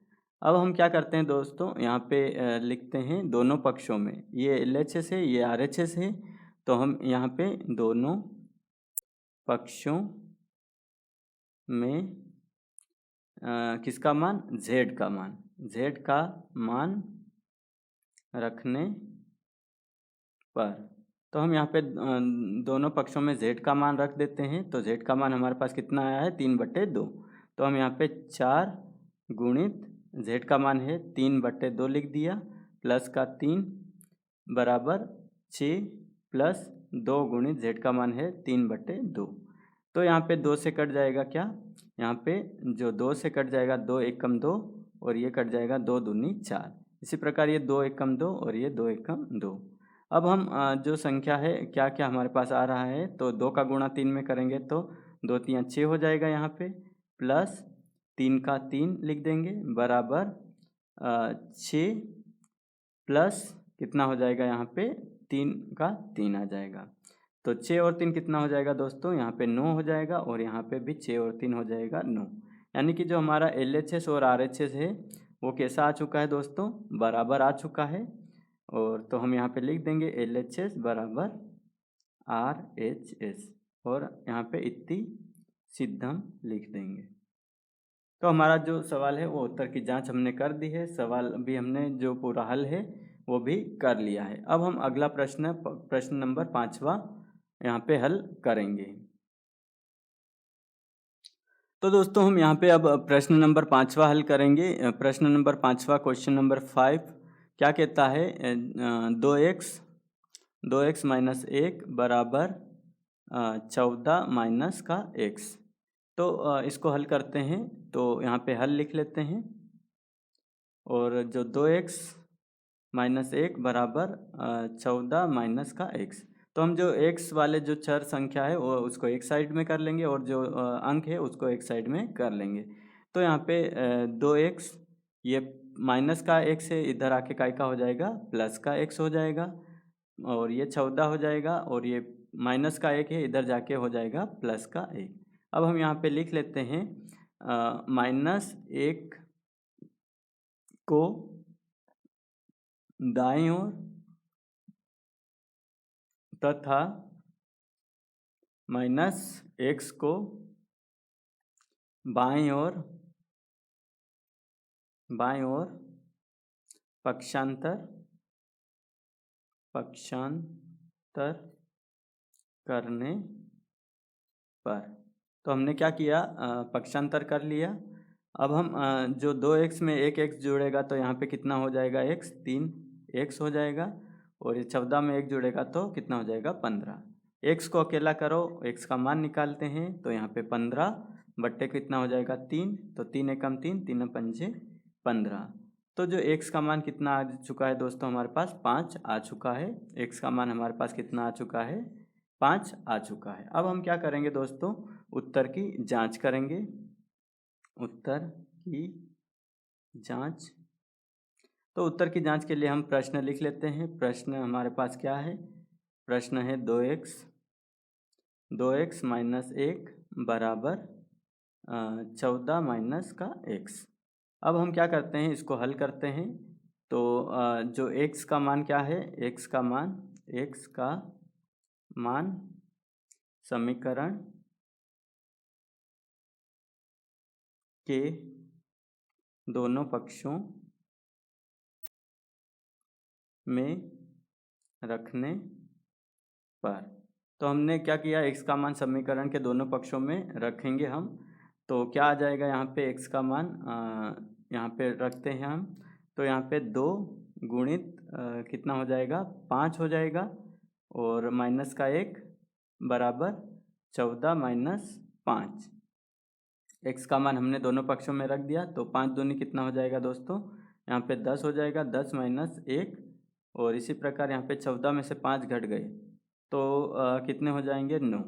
अब हम क्या करते हैं दोस्तों, यहाँ पे लिखते हैं दोनों पक्षों में, ये LHS है ये RHS है, तो हम यहाँ पे दोनों पक्षों में किसका मान, z का मान रखने पर, तो हम यहाँ पे दोनों पक्षों में z का मान रख देते हैं। तो z का मान हमारे पास कितना आया है, 3/2। तो हम यहाँ पे 4 गुणित z का मान है 3/2 लिख दिया, प्लस का 3 बराबर 6 प्लस 2 गुणित z का मान है 3/2। तो यहाँ पे 2 से कट जाएगा क्या, यहाँ पे जो 2 से कट जाएगा 2 एकम 2, और ये कट जाएगा 2 दूनी 4। इसी प्रकार ये 2 एकम 2 और ये 2 एकम 2। अब हम जो संख्या है क्या क्या हमारे पास आ रहा है, तो 2 का गुणा 3 में करेंगे तो 2 3 6 हो जाएगा यहाँ पे, प्लस 3 का 3 लिख देंगे बराबर 6 प्लस कितना हो जाएगा, यहाँ पे 3 का 3 आ जाएगा। तो 6 और 3 कितना हो जाएगा दोस्तों, यहाँ पे 9 हो जाएगा, और यहाँ पे भी 6 और 3 हो जाएगा 9। यानी कि जो हमारा LHS और RHS है वो कैसा आ चुका है दोस्तों, बराबर आ चुका है। और तो हम यहाँ पे लिख देंगे LHS बराबर RHS, और यहाँ पे इतनी सिद्धम लिख देंगे। तो हमारा जो सवाल है वो उत्तर की जांच हमने कर दी है, सवाल भी हमने जो पूरा हल है वो भी कर लिया है। अब हम अगला प्रश्न नंबर 5वां यहाँ पे हल करेंगे। तो दोस्तों हम यहाँ पे अब प्रश्न नंबर 5वां हल करेंगे। प्रश्न नंबर 5वां, क्वेश्चन नंबर 5 क्या कहता है, 2x माइनस 1 बराबर 14 माइनस का x। तो इसको हल करते हैं, तो यहाँ पे हल लिख लेते हैं, और जो 2x माइनस 1 बराबर 14 माइनस का x, तो हम जो x वाले जो चर संख्या है वो उसको एक साइड में कर लेंगे, और जो अंक है उसको एक साइड में कर लेंगे। तो यहाँ पे 2x, ये माइनस का x है, इधर आके काय का हो जाएगा, प्लस का x हो जाएगा, और ये 14 हो जाएगा, और ये माइनस का 1 है, इधर जाके हो जाएगा प्लस का 1। अब हम यहाँ पे लिख लेते हैं -1 को दाईं ओर तथा -x को बाईं ओर पक्षांतर करने पर। तो हमने क्या किया, पक्षांतर कर लिया। अब हम जो 2x में 1x जुड़ेगा तो यहाँ पे कितना हो जाएगा, x 3x हो जाएगा, और ये 14 में 1 जुड़ेगा तो कितना हो जाएगा, 15। x को अकेला करो, x का मान निकालते हैं, तो यहाँ पे 15 बट्टे कितना हो जाएगा, 3, तो 3 एकम 3, 3 पंजे 15। तो जो x का मान कितना आ चुका है दोस्तों, हमारे पास 5 आ चुका है। x का मान हमारे पास कितना आ चुका है, 5 आ चुका है। अब हम क्या करेंगे दोस्तों, उत्तर की जांच करेंगे। उत्तर की जांच, तो उत्तर की जांच के लिए हम प्रश्न लिख लेते हैं। प्रश्न हमारे पास क्या है, प्रश्न है 2x माइनस 1 बराबर 14 माइनस का x। अब हम क्या करते हैं, इसको हल करते हैं। तो जो x का मान क्या है, x का मान समीकरण के दोनों पक्षों में रखने पर, तो हमने क्या किया, x का मान समीकरण के दोनों पक्षों में रखेंगे हम, तो क्या आ जाएगा यहाँ पे x का मान यहाँ पे रखते हैं हम, तो यहाँ पे 2 गुणित कितना हो जाएगा, 5 हो जाएगा, और माइनस का 1 बराबर 14 माइनस 5। x का मान हमने दोनों पक्षों में रख दिया, तो 5 दूनी कितना हो जाएगा दोस्तों, यहाँ पे 10 हो जाएगा, 10 माइनस 1, और इसी प्रकार यहाँ पे 14 में से 5 घट गए तो कितने हो जाएंगे, 9,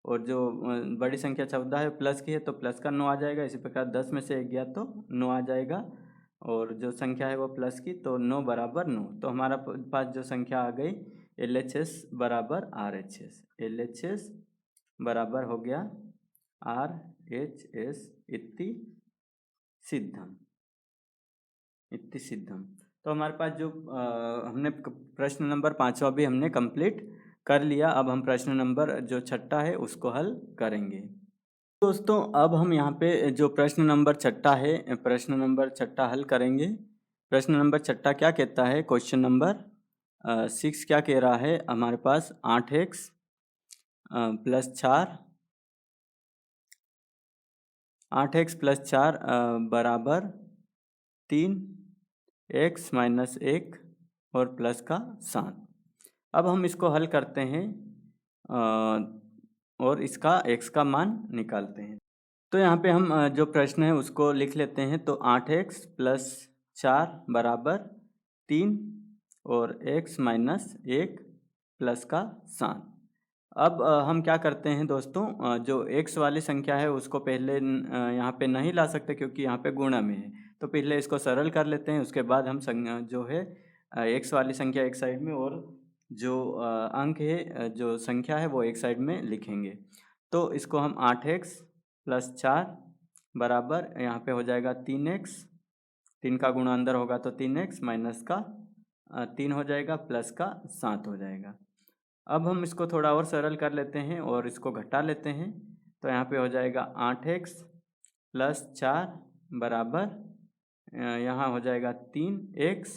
और जो बड़ी संख्या 14 है प्लस की है तो प्लस का 9 आ जाएगा। इसी प्रकार 10 में से 1 गया तो 9 आ जाएगा, और जो संख्या है वो प्लस की, तो 9 बराबर 9, तो हमारा पास जो संख्या आ गई LHS बराबर RHS, LHS बराबर हो गया RHS इति सिद्धम। तो हमारे पास जो हमने प्रश्न नंबर 5वां भी हमने कंप्लीट कर लिया। अब हम प्रश्न नंबर जो 6 है उसको हल करेंगे। दोस्तों अब हम यहाँ पे जो प्रश्न नंबर 6 है, प्रश्न नंबर 6 हल करेंगे। प्रश्न नंबर 6 क्या कहता है, क्वेश्चन नंबर 6 क्या कह रहा है, हमारे पास 8x प्लस 4 बराबर 3x माइनस 1 और प्लस का 7। अब हम इसको हल करते हैं और इसका x का मान निकालते हैं। तो यहाँ पे हम जो प्रश्न है उसको लिख लेते हैं। तो 8x प्लस 4 बराबर 3 और x माइनस 1 प्लस का 7। अब हम क्या करते हैं दोस्तों, जो x वाली संख्या है उसको पहले यहाँ पे नहीं ला सकते क्योंकि यहाँ पे गुणा में है, तो पहले इसको सरल कर लेते हैं, उसके बाद हम जो है x वाली संख्या एक साइड में और जो अंक है जो संख्या है वो एक साइड में लिखेंगे। तो इसको हम 8x प्लस 4 बराबर यहाँ पे हो जाएगा 3x, 3 का गुणा अंदर होगा तो 3x माइनस का 3 हो जाएगा प्लस का 7 हो जाएगा। अब हम इसको थोड़ा और सरल कर लेते हैं और इसको घटा लेते हैं, तो यहाँ पे हो जाएगा 8x प्लस 4 बराबर यहाँ हो जाएगा 3x,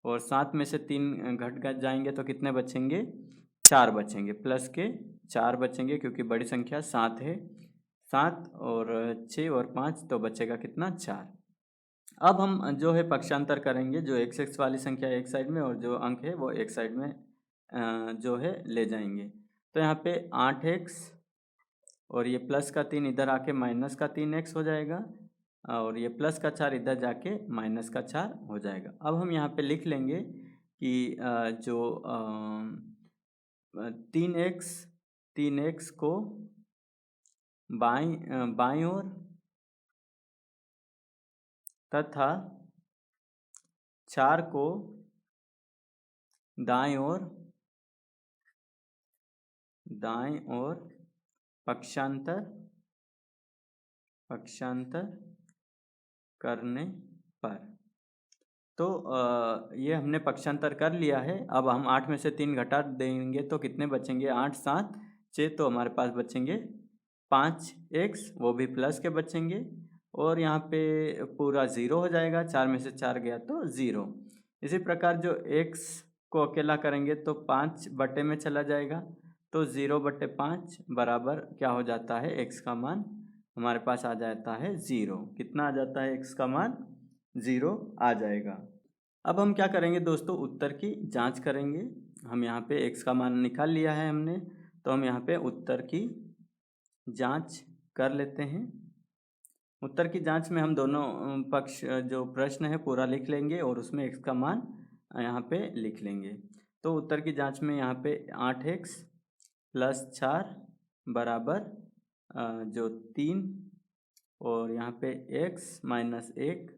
और 7 में से 3 घट जाएंगे तो कितने बचेंगे, 4 बचेंगे, प्लस के 4 बचेंगे क्योंकि बड़ी संख्या 7 है, 7 और 6 और 5 तो बचेगा कितना, 4। अब हम जो है पक्षांतर करेंगे, जो x वाली संख्या एक साइड में और जो अंक है वो एक साइड में जो है ले जाएंगे। तो यहाँ पे 8x और ये प्लस का 3 इधर आके माइनस का 3x हो जाएगा, और ये प्लस का 4 इधर जाके माइनस का 4 हो जाएगा। अब हम यहाँ पे लिख लेंगे कि जो 3x को बाईं ओर तथा 4 को दाईं ओर पक्षांतर करने पर, तो ये हमने पक्षांतर कर लिया है। अब हम 8 में से 3 घटा देंगे तो कितने बचेंगे, 8 7 6, तो हमारे पास बचेंगे 5x, वो भी प्लस के बचेंगे, और यहाँ पे पूरा 0 हो जाएगा, 4 में से 4 गया तो 0। इसी प्रकार जो x को अकेला करेंगे तो 5 बटे में चला जाएगा, तो 0/5 बराबर क्या हो जाता है, x का मान हमारे पास आ जाता है 0। कितना आ जाता है, x का मान 0 आ जाएगा। अब हम क्या करेंगे दोस्तों, उत्तर की जांच करेंगे। हम यहाँ पे x का मान निकाल लिया है हमने, तो हम यहाँ पे उत्तर की जांच कर लेते हैं। उत्तर की जांच में हम दोनों पक्ष जो प्रश्न है पूरा लिख लेंगे और उसमें x का मान यहाँ पे लिख लेंगे। तो उत्तर की जांच में यहाँ पे 8x प्लस 4 बराबर जो 3 और यहाँ पे x माइनस 1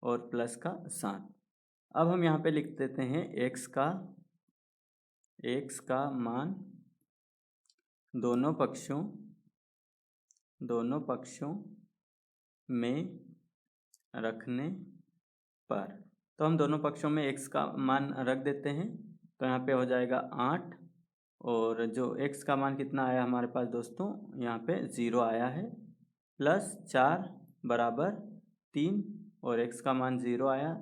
और प्लस का 7। अब हम यहाँ पे लिख देते हैं x का मान दोनों पक्षों में रखने पर। तो हम दोनों पक्षों में x का मान रख देते हैं। तो यहाँ पे हो जाएगा 8 और जो x का मान कितना आया हमारे पास दोस्तों, यहाँ पे 0 आया है, प्लस 4 बराबर 3 और x का मान 0 आया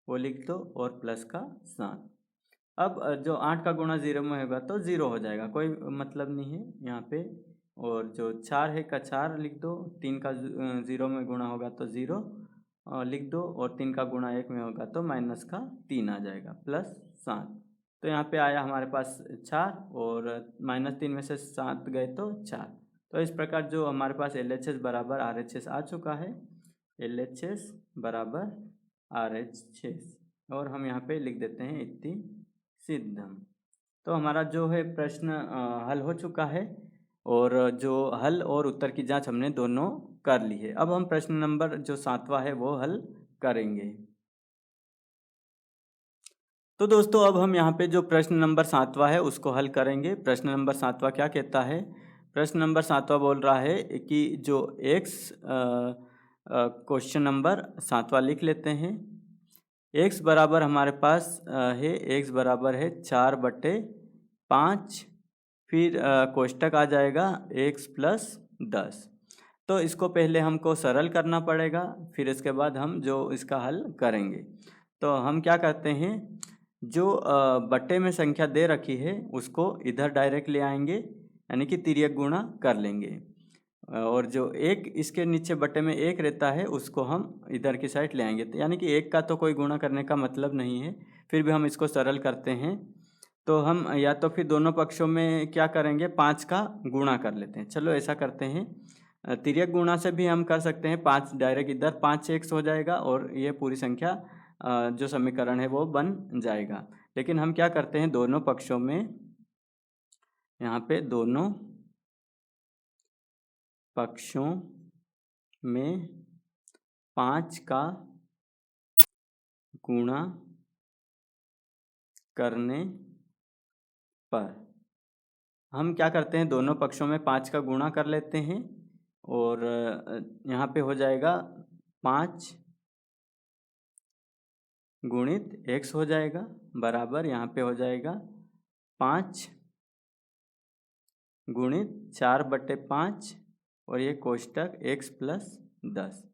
वो लिख दो और प्लस का 7। अब जो 8 का गुणा 0 में होगा तो 0 हो जाएगा, कोई मतलब नहीं है यहाँ पे। और जो 4 है का 4 लिख दो, 3 का 0 में गुणा होगा तो 0 लिख दो और 3 का गुणा 1 में होगा तो माइनस का 3 आ जाएगा, प्लस 7। तो यहाँ पे आया हमारे पास 4 और -3 में से 7 गए तो 4। तो इस प्रकार जो हमारे पास LHS बराबर RHS आ चुका है, LHS बराबर RHS, और हम यहाँ पे लिख देते हैं इति सिद्धम। तो हमारा जो है प्रश्न हल हो चुका है और जो हल और उत्तर की जांच हमने दोनों कर ली है। अब हम प्रश्न नंबर जो 7वां है वो हल करेंगे। तो दोस्तों अब हम यहाँ पे जो प्रश्न नंबर 7वां है उसको हल करेंगे। प्रश्न नंबर 7वां क्या कहता है? प्रश्न नंबर 7वां बोल रहा है कि जो x क्वेश्चन नंबर 7वां लिख लेते हैं। x बराबर हमारे पास है, x बराबर है 4/5, फिर कोष्टक आ जाएगा x + 10। तो इसको पहले हमको सरल करना पड़ेगा, फिर इसके बाद हम जो इसका हल करेंगे। तो हम क्या करते हैं, जो बट्टे में संख्या दे रखी है उसको इधर डायरेक्ट ले आएंगे, यानी कि तिर्यक गुणा कर लेंगे। और जो एक इसके नीचे बट्टे में एक रहता है उसको हम इधर की साइड ले आएंगे, तो यानी कि एक का तो कोई गुणा करने का मतलब नहीं है, फिर भी हम इसको सरल करते हैं। तो हम या तो फिर दोनों पक्षों में क्या करेंगे, 5 का गुणा कर लेते हैं। चलो ऐसा करते हैं, तिर्यक गुणा से भी हम कर सकते हैं। 5 डायरेक्ट इधर 5x हो जाएगा और ये पूरी संख्या जो समीकरण है वो बन जाएगा। लेकिन हम क्या करते हैं, दोनों पक्षों में, यहाँ पे दोनों पक्षों में 5 का गुणा करने पर हम क्या करते हैं, दोनों पक्षों में 5 का गुणा कर लेते हैं और यहाँ पे हो जाएगा 5 गुणित x हो जाएगा, बराबर यहाँ पे हो जाएगा 5 गुणित 4/5 और ये कोष्टक x + 10।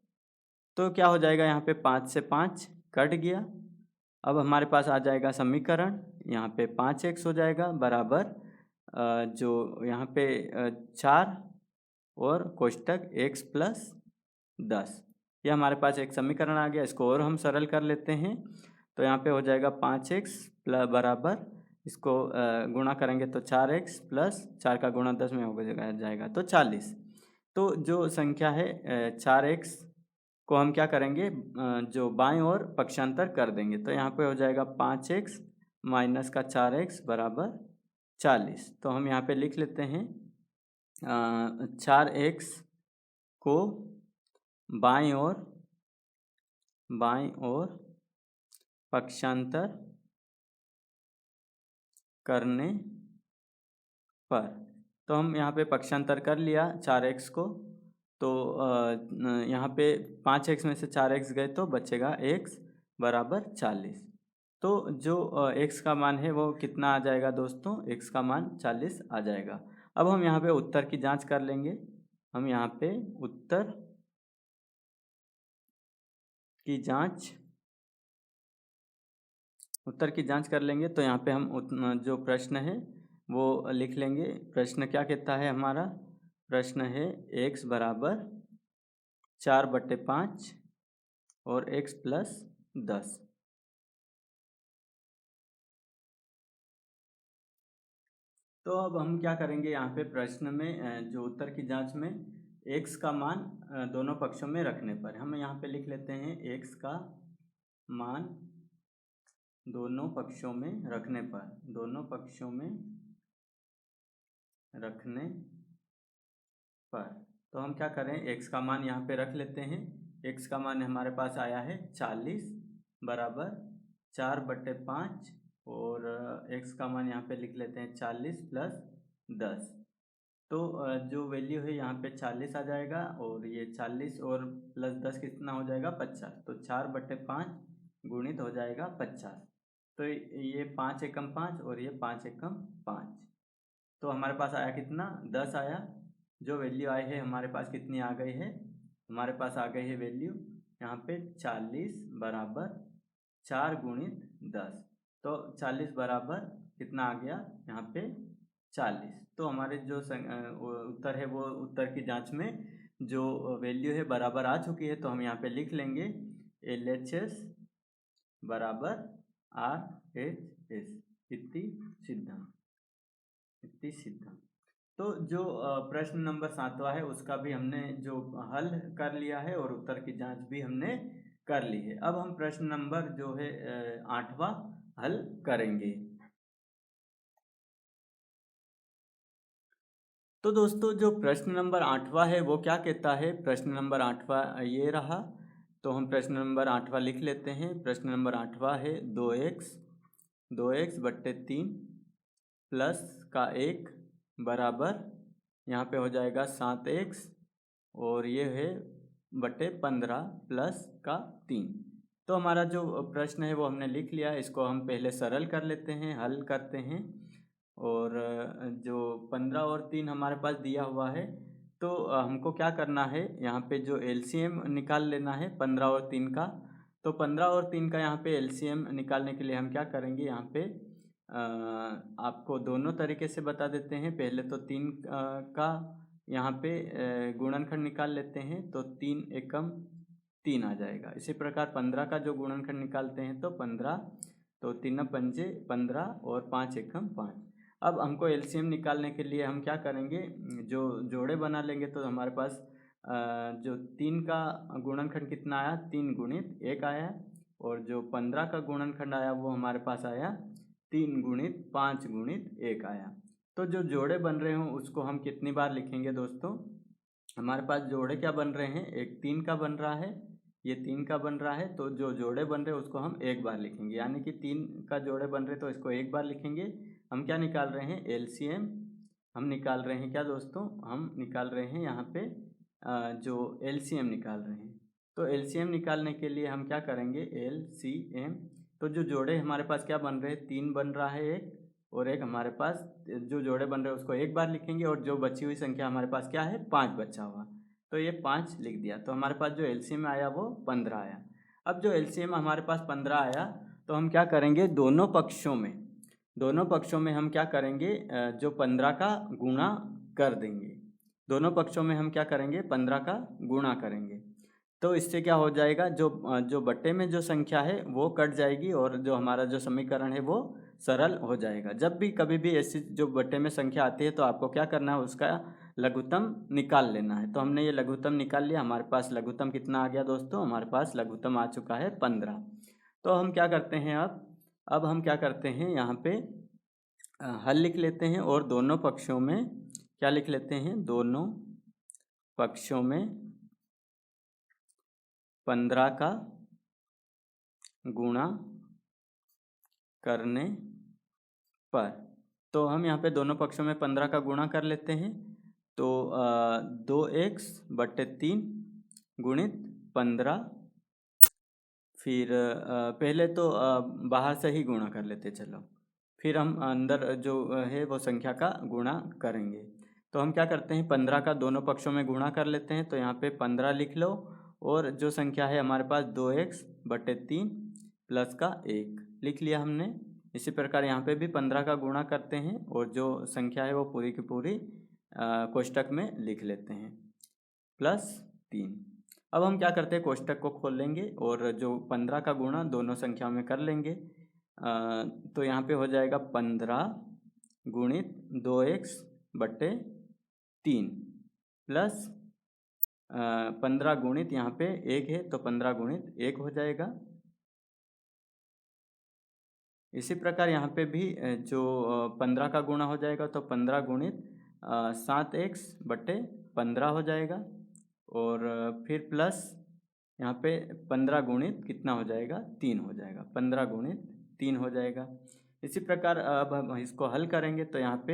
तो क्या हो जाएगा, यहाँ पे 5 से 5 कट गया। अब हमारे पास आ जाएगा समीकरण, यहाँ पे 5x हो जाएगा बराबर जो यहाँ पे 4 और कोष्टक x + 10। ये हमारे पास एक समीकरण आ गया। इसको और हम सरल कर लेते हैं। तो यहाँ पे हो जाएगा 5x बराबर, इसको गुणा करेंगे तो 4x + 4 का गुणा 10 में हो जाएगा तो 40। तो जो संख्या है 4x को हम क्या करेंगे, जो बाएं ओर पक्षांतर कर देंगे। तो यहाँ पे हो जाएगा 5x माइनस का 4x बराबर 40। तो हम यहाँ पे लिख लेते हैं 4x को बाएं ओर पक्षांतर करने पर। तो हम यहाँ पे पक्षांतर कर लिया 4x को, तो यहाँ पे 5x में से 4x गए तो बचेगा x बराबर 40। तो जो x का मान है वो कितना आ जाएगा दोस्तों, x का मान 40 आ जाएगा। अब हम यहाँ पे उत्तर की जांच कर लेंगे। हम यहाँ पे उत्तर की जांच कर लेंगे। तो यहाँ पे हम जो प्रश्न है वो लिख लेंगे। प्रश्न क्या कहता है हमारा, प्रश्न है x बराबर 4/5 और x + 10। तो अब हम क्या करेंगे, यहाँ पे प्रश्न में जो उत्तर की जांच में x का मान दोनों पक्षों में रखने पर हम यहाँ पे लिख लेते हैं x का मान दोनों पक्षों में रखने पर, दोनों पक्षों में रखने पर। तो हम क्या करें, x का मान यहाँ पे रख लेते हैं। x का मान हमारे पास आया है 40 बराबर 4/5 और x का मान यहाँ पे लिख लेते हैं 40 + 10। तो जो वैल्यू है यहाँ पे 40 आ जाएगा और ये 40 और +10 कितना हो जाएगा, 50। तो 4/5 गुणित हो जाएगा 50। तो ये 5 एकम 5 और ये 5 एकम 5, तो हमारे पास आया कितना, 10 आया। जो वैल्यू आई है हमारे पास कितनी आ गई है, हमारे पास आ गई है वैल्यू यहाँ पे 40 बराबर 4 गुणित 10। तो 40 बराबर कितना आ गया यहाँ पे 40। तो हमारे जो उत्तर है वो उत्तर की जांच में जो वैल्यू है बराबर आ चुकी है। तो हम यहाँ पे लिख लेंगे LHS बराबर RHS, इतनी सिद्धांत। तो जो प्रश्न नंबर 7वां है उसका भी हमने जो हल कर लिया है और उत्तर की जांच भी हमने कर ली है। अब हम प्रश्न नंबर जो है 8वां हल करेंगे। तो दोस्तों जो प्रश्न नंबर 8वां है वो क्या कहता है, प्रश्न नंबर 8वां ये रहा। तो हम प्रश्न नंबर 8वां लिख लेते हैं। प्रश्न नंबर 8वां है 2x बट्टे 3 प्लस का 1 बराबर यहाँ पे हो जाएगा 7x और ये है बटे 15 प्लस का 3। तो हमारा जो प्रश्न है वो हमने लिख लिया। इसको हम पहले सरल कर लेते हैं, हल करते हैं। और जो 15 और 3 हमारे पास दिया हुआ है, तो हमको क्या करना है, यहाँ पे जो LCM निकाल लेना है 15 और 3 का। तो 15 और 3 का यहाँ पे LCM निकालने के लिए हम क्या करेंगे, यहाँ पे आपको दोनों तरीके से बता देते हैं। पहले तो 3 का यहाँ पे गुणनखंड निकाल लेते हैं, तो 3 एकम 3 आ जाएगा। इसी प्रकार 15 का जो गुणनखंड निकालते हैं तो 15, तो 3 पंजे 15 और 5 एकम 5। अब हमको LCM निकालने के लिए हम क्या करेंगे, जो जोड़े बना लेंगे। तो हमारे पास जो 3 का गुणनखंड कितना आया, 3 गुणित 1 आया। और जो 15 का गुणनखंड आया वो हमारे पास आया 3 गुणित 5 गुणित 1 आया। तो जो जोड़े बन रहे हों उसको हम कितनी बार लिखेंगे दोस्तों, हमारे पास जोड़े क्या बन रहे हैं, एक 3 का बन रहा है, ये 3 का बन रहा है। तो जो जोड़े बन रहे हैं उसको हम एक बार लिखेंगे, यानी कि 3 का जोड़े बन रहे तो इसको एक बार लिखेंगे। हम क्या निकाल रहे हैं, LCM। हम निकाल रहे हैं क्या दोस्तों, हम निकाल रहे हैं यहाँ पे जो LCM निकाल रहे हैं। तो LCM निकालने के लिए हम क्या करेंगे, LCM। तो जो जोड़े हमारे पास क्या बन रहे हैं, 3 बन रहा है एक, और एक हमारे पास जो जोड़े बन रहे हैं उसको एक बार लिखेंगे। और जो बची हुई संख्या हमारे पास क्या है, 5 बचा हुआ, तो ये 5 लिख दिया। तो हमारे पास जो LCM आया वो 15 आया। अब जो LCM हमारे पास 15 आया, तो हम क्या करेंगे, दोनों पक्षों में हम क्या करेंगे, जो 15 का गुणा कर देंगे। दोनों पक्षों में हम क्या करेंगे, 15 का गुणा करेंगे। तो इससे क्या हो जाएगा, जो बट्टे में जो संख्या है वो कट जाएगी और जो हमारा जो समीकरण है वो सरल हो जाएगा। जब भी कभी भी ऐसी जो बट्टे में संख्या आती है तो आपको क्या करना है, उसका लघुत्तम निकाल लेना है। तो हमने ये लघुत्तम निकाल लिया। हमारे पास लघुत्तम कितना आ गया दोस्तों, हमारे पास लघुत्तम आ चुका है 15। तो हम क्या करते हैं, अब हम क्या करते हैं, यहाँ पे हल लिख लेते हैं और दोनों पक्षों में क्या लिख लेते हैं, दोनों पक्षों में 15 का गुणा करने पर। तो हम यहाँ पे दोनों पक्षों में 15 का गुणा कर लेते हैं। तो 2x बट्टे 3 गुणित 15। फिर पहले तो बाहर से ही गुणा कर लेते चलो, फिर हम अंदर जो है वो संख्या का गुणा करेंगे। तो हम क्या करते हैं, 15 का दोनों पक्षों में गुणा कर लेते हैं। तो यहाँ पे 15 लिख लो और जो संख्या है हमारे पास 2x बट्टे 3 प्लस का 1 लिख लिया हमने। इसी प्रकार यहाँ पे भी 15 का गुणा करते हैं और जो संख्या है वो पूरी की पूरी कोष्टक में लिख लेते हैं, प्लस 3। अब हम क्या करते हैं, कोष्टक को खोल लेंगे और जो 15 का गुणा दोनों संख्याओं में कर लेंगे। तो यहाँ पे हो जाएगा 15 गुणित 2x बट्टे 3 प्लस 15 गुणित यहाँ पे 1 है तो 15 गुणित 1 हो जाएगा। इसी प्रकार यहाँ पे भी जो 15 का गुणा हो जाएगा तो 15 गुणित 7x बट्टे 15 हो जाएगा। और फिर प्लस यहाँ पे 15 गुणित कितना हो जाएगा, 3 हो जाएगा, 15 गुणित 3 हो जाएगा। इसी प्रकार अब हम इसको हल करेंगे तो यहाँ पे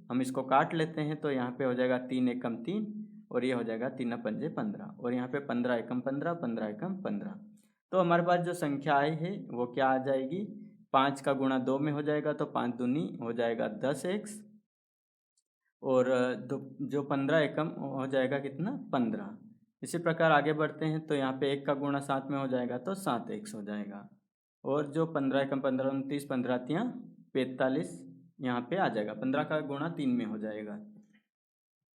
हम इसको काट लेते हैं। तो यहाँ पे हो जाएगा 3 एकम 3 और ये हो जाएगा 3 पंजे 15 और यहाँ पे 15 एकम 15, 15 एकम 15। तो हमारे पास जो संख्या आई है वो क्या आ जाएगी, 5 का गुणा 2 में हो जाएगा तो 5 दूनी हो जाएगा 10x, और जो 15 एकम हो जाएगा कितना, 15। इसी प्रकार आगे बढ़ते हैं तो यहाँ पे 1 का गुणा 7 में हो जाएगा तो 7x हो जाएगा, और जो 15 एकम 15 29, 15 तियाँ 45 यहाँ पे आ जाएगा, 15 का गुणा 3 में हो जाएगा।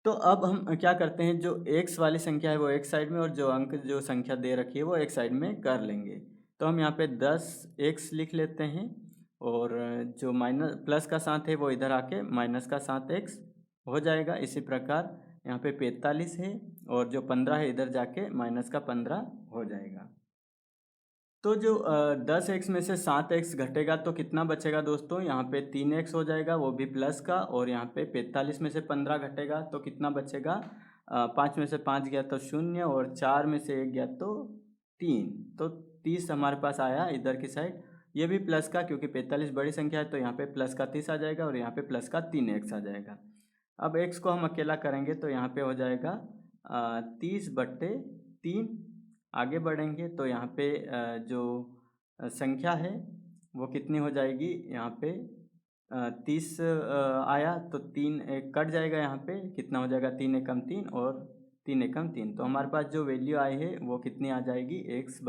तो अब हम क्या करते हैं, जो x वाली संख्या है वो एक साइड में, और जो अंक जो संख्या दे रखी है वो एक साइड में कर लेंगे। तो हम यहाँ पे 10x लिख लेते हैं, और जो माइनस प्लस का साथ है वो इधर आके माइनस का 7x हो जाएगा। इसी प्रकार यहाँ पे 45 है, और जो 15 है इधर जाके माइनस का 15 हो जाएगा। तो जो 10x में से 7x घटेगा तो कितना बचेगा दोस्तों, यहाँ पे 3x हो जाएगा, वो भी प्लस का, और यहाँ पे 45 में से 15 घटेगा तो कितना बचेगा, 5 में से 5 गया तो 0, और 4 में से 1 गया तो 3, तो 30 हमारे पास आया इधर की साइड। ये भी प्लस का, क्योंकि 45 बड़ी संख्या है तो यहाँ पे प्लस का 30 आ जाएगा, और यहाँ पे प्लस का 3x आ जाएगा। अब x को हम अकेला करेंगे तो यहाँ पे हो जाएगा 30/3। आगे बढ़ेंगे तो यहाँ पे जो संख्या है वो कितनी हो जाएगी, यहाँ पे 30 आया तो 3 एक कट जाएगा, यहाँ पे कितना हो जाएगा, 3 एकम 3 और 3 एकम 3। तो हमारे पास जो वैल्यू आई है वो कितनी आ जाएगी, x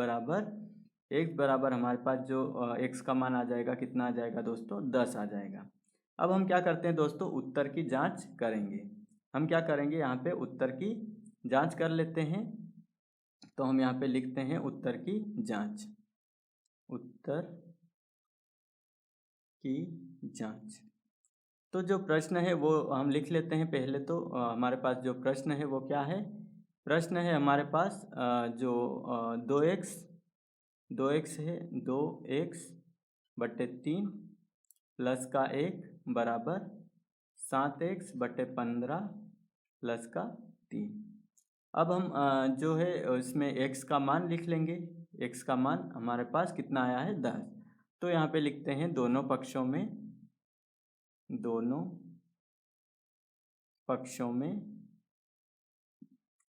बराबर हमारे पास जो x का मान आ जाएगा, कितना आ जाएगा दोस्तों, 10 आ जाएगा। अब हम क्या करते हैं दोस्तों, उत्तर की जांच करेंगे। हम क्या करेंगे, यहाँ पे उत्तर की जांच कर लेते हैं। तो हम यहाँ पे लिखते हैं उत्तर की जांच, उत्तर की जांच। तो जो प्रश्न है वो हम लिख लेते हैं पहले। तो हमारे पास जो प्रश्न है वो क्या है, प्रश्न है हमारे पास जो 2x है, 2x/3 प्लस का 1 बराबर 7x/15 प्लस का 3। अब हम जो है इसमें x का मान लिख लेंगे। x का मान हमारे पास कितना आया है, 10। तो यहाँ पे लिखते हैं दोनों पक्षों में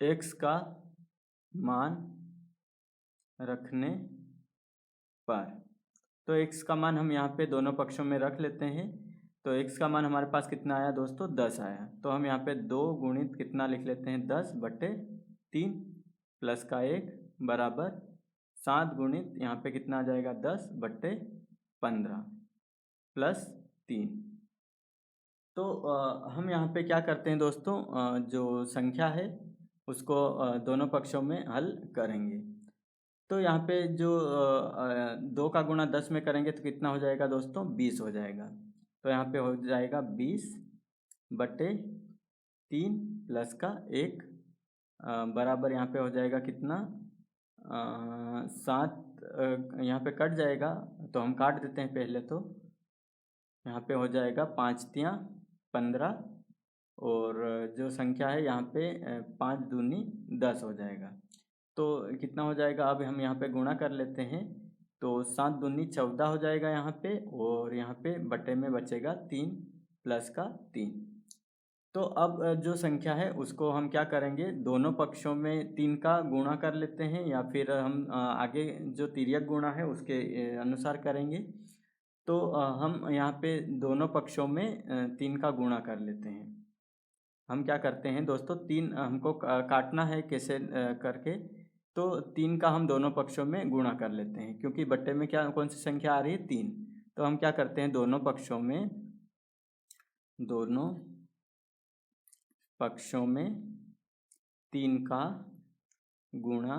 x का मान रखने पर। तो x का मान हम यहाँ पे दोनों पक्षों में रख लेते हैं। तो x का मान हमारे पास कितना आया दोस्तों, 10 आया। तो हम यहाँ पे 2 गुणित कितना लिख लेते हैं, 10/3 प्लस का 1 बराबर 7 गुणित यहाँ पे कितना आ जाएगा, 10/15 प्लस 3। तो हम यहाँ पे क्या करते हैं दोस्तों, जो संख्या है उसको दोनों पक्षों में हल करेंगे। तो यहाँ पे जो 2 का गुणा 10 में करेंगे तो कितना हो जाएगा दोस्तों, 20 हो जाएगा। तो यहाँ पे हो जाएगा 20/3 प्लस का 1 बराबर यहाँ पे हो जाएगा कितना, 7। यहाँ पे कट जाएगा तो हम काट देते हैं पहले। तो यहाँ पे हो जाएगा 5 तियाँ 15, और जो संख्या है यहाँ पे 5 दूनी 10 हो जाएगा। तो कितना हो जाएगा, अब हम यहाँ पे गुणा कर लेते हैं। तो 7 दूनी 14 हो जाएगा यहाँ पे, और यहाँ पे बटे में बचेगा 3 प्लस का 3। तो अब जो संख्या है उसको हम क्या करेंगे, दोनों पक्षों में 3 का गुणा कर लेते हैं, या फिर हम आगे जो तिर्यक गुणा है उसके अनुसार करेंगे। तो हम यहाँ पे दोनों पक्षों में 3 का गुणा कर लेते हैं। हम क्या करते हैं दोस्तों, 3 हमको काटना है कैसे करके। तो 3 का हम दोनों पक्षों में गुणा कर लेते हैं, क्योंकि बट्टे में क्या कौन सी संख्या आ रही है, 3। तो हम क्या करते हैं, दोनों पक्षों में 3 का गुणा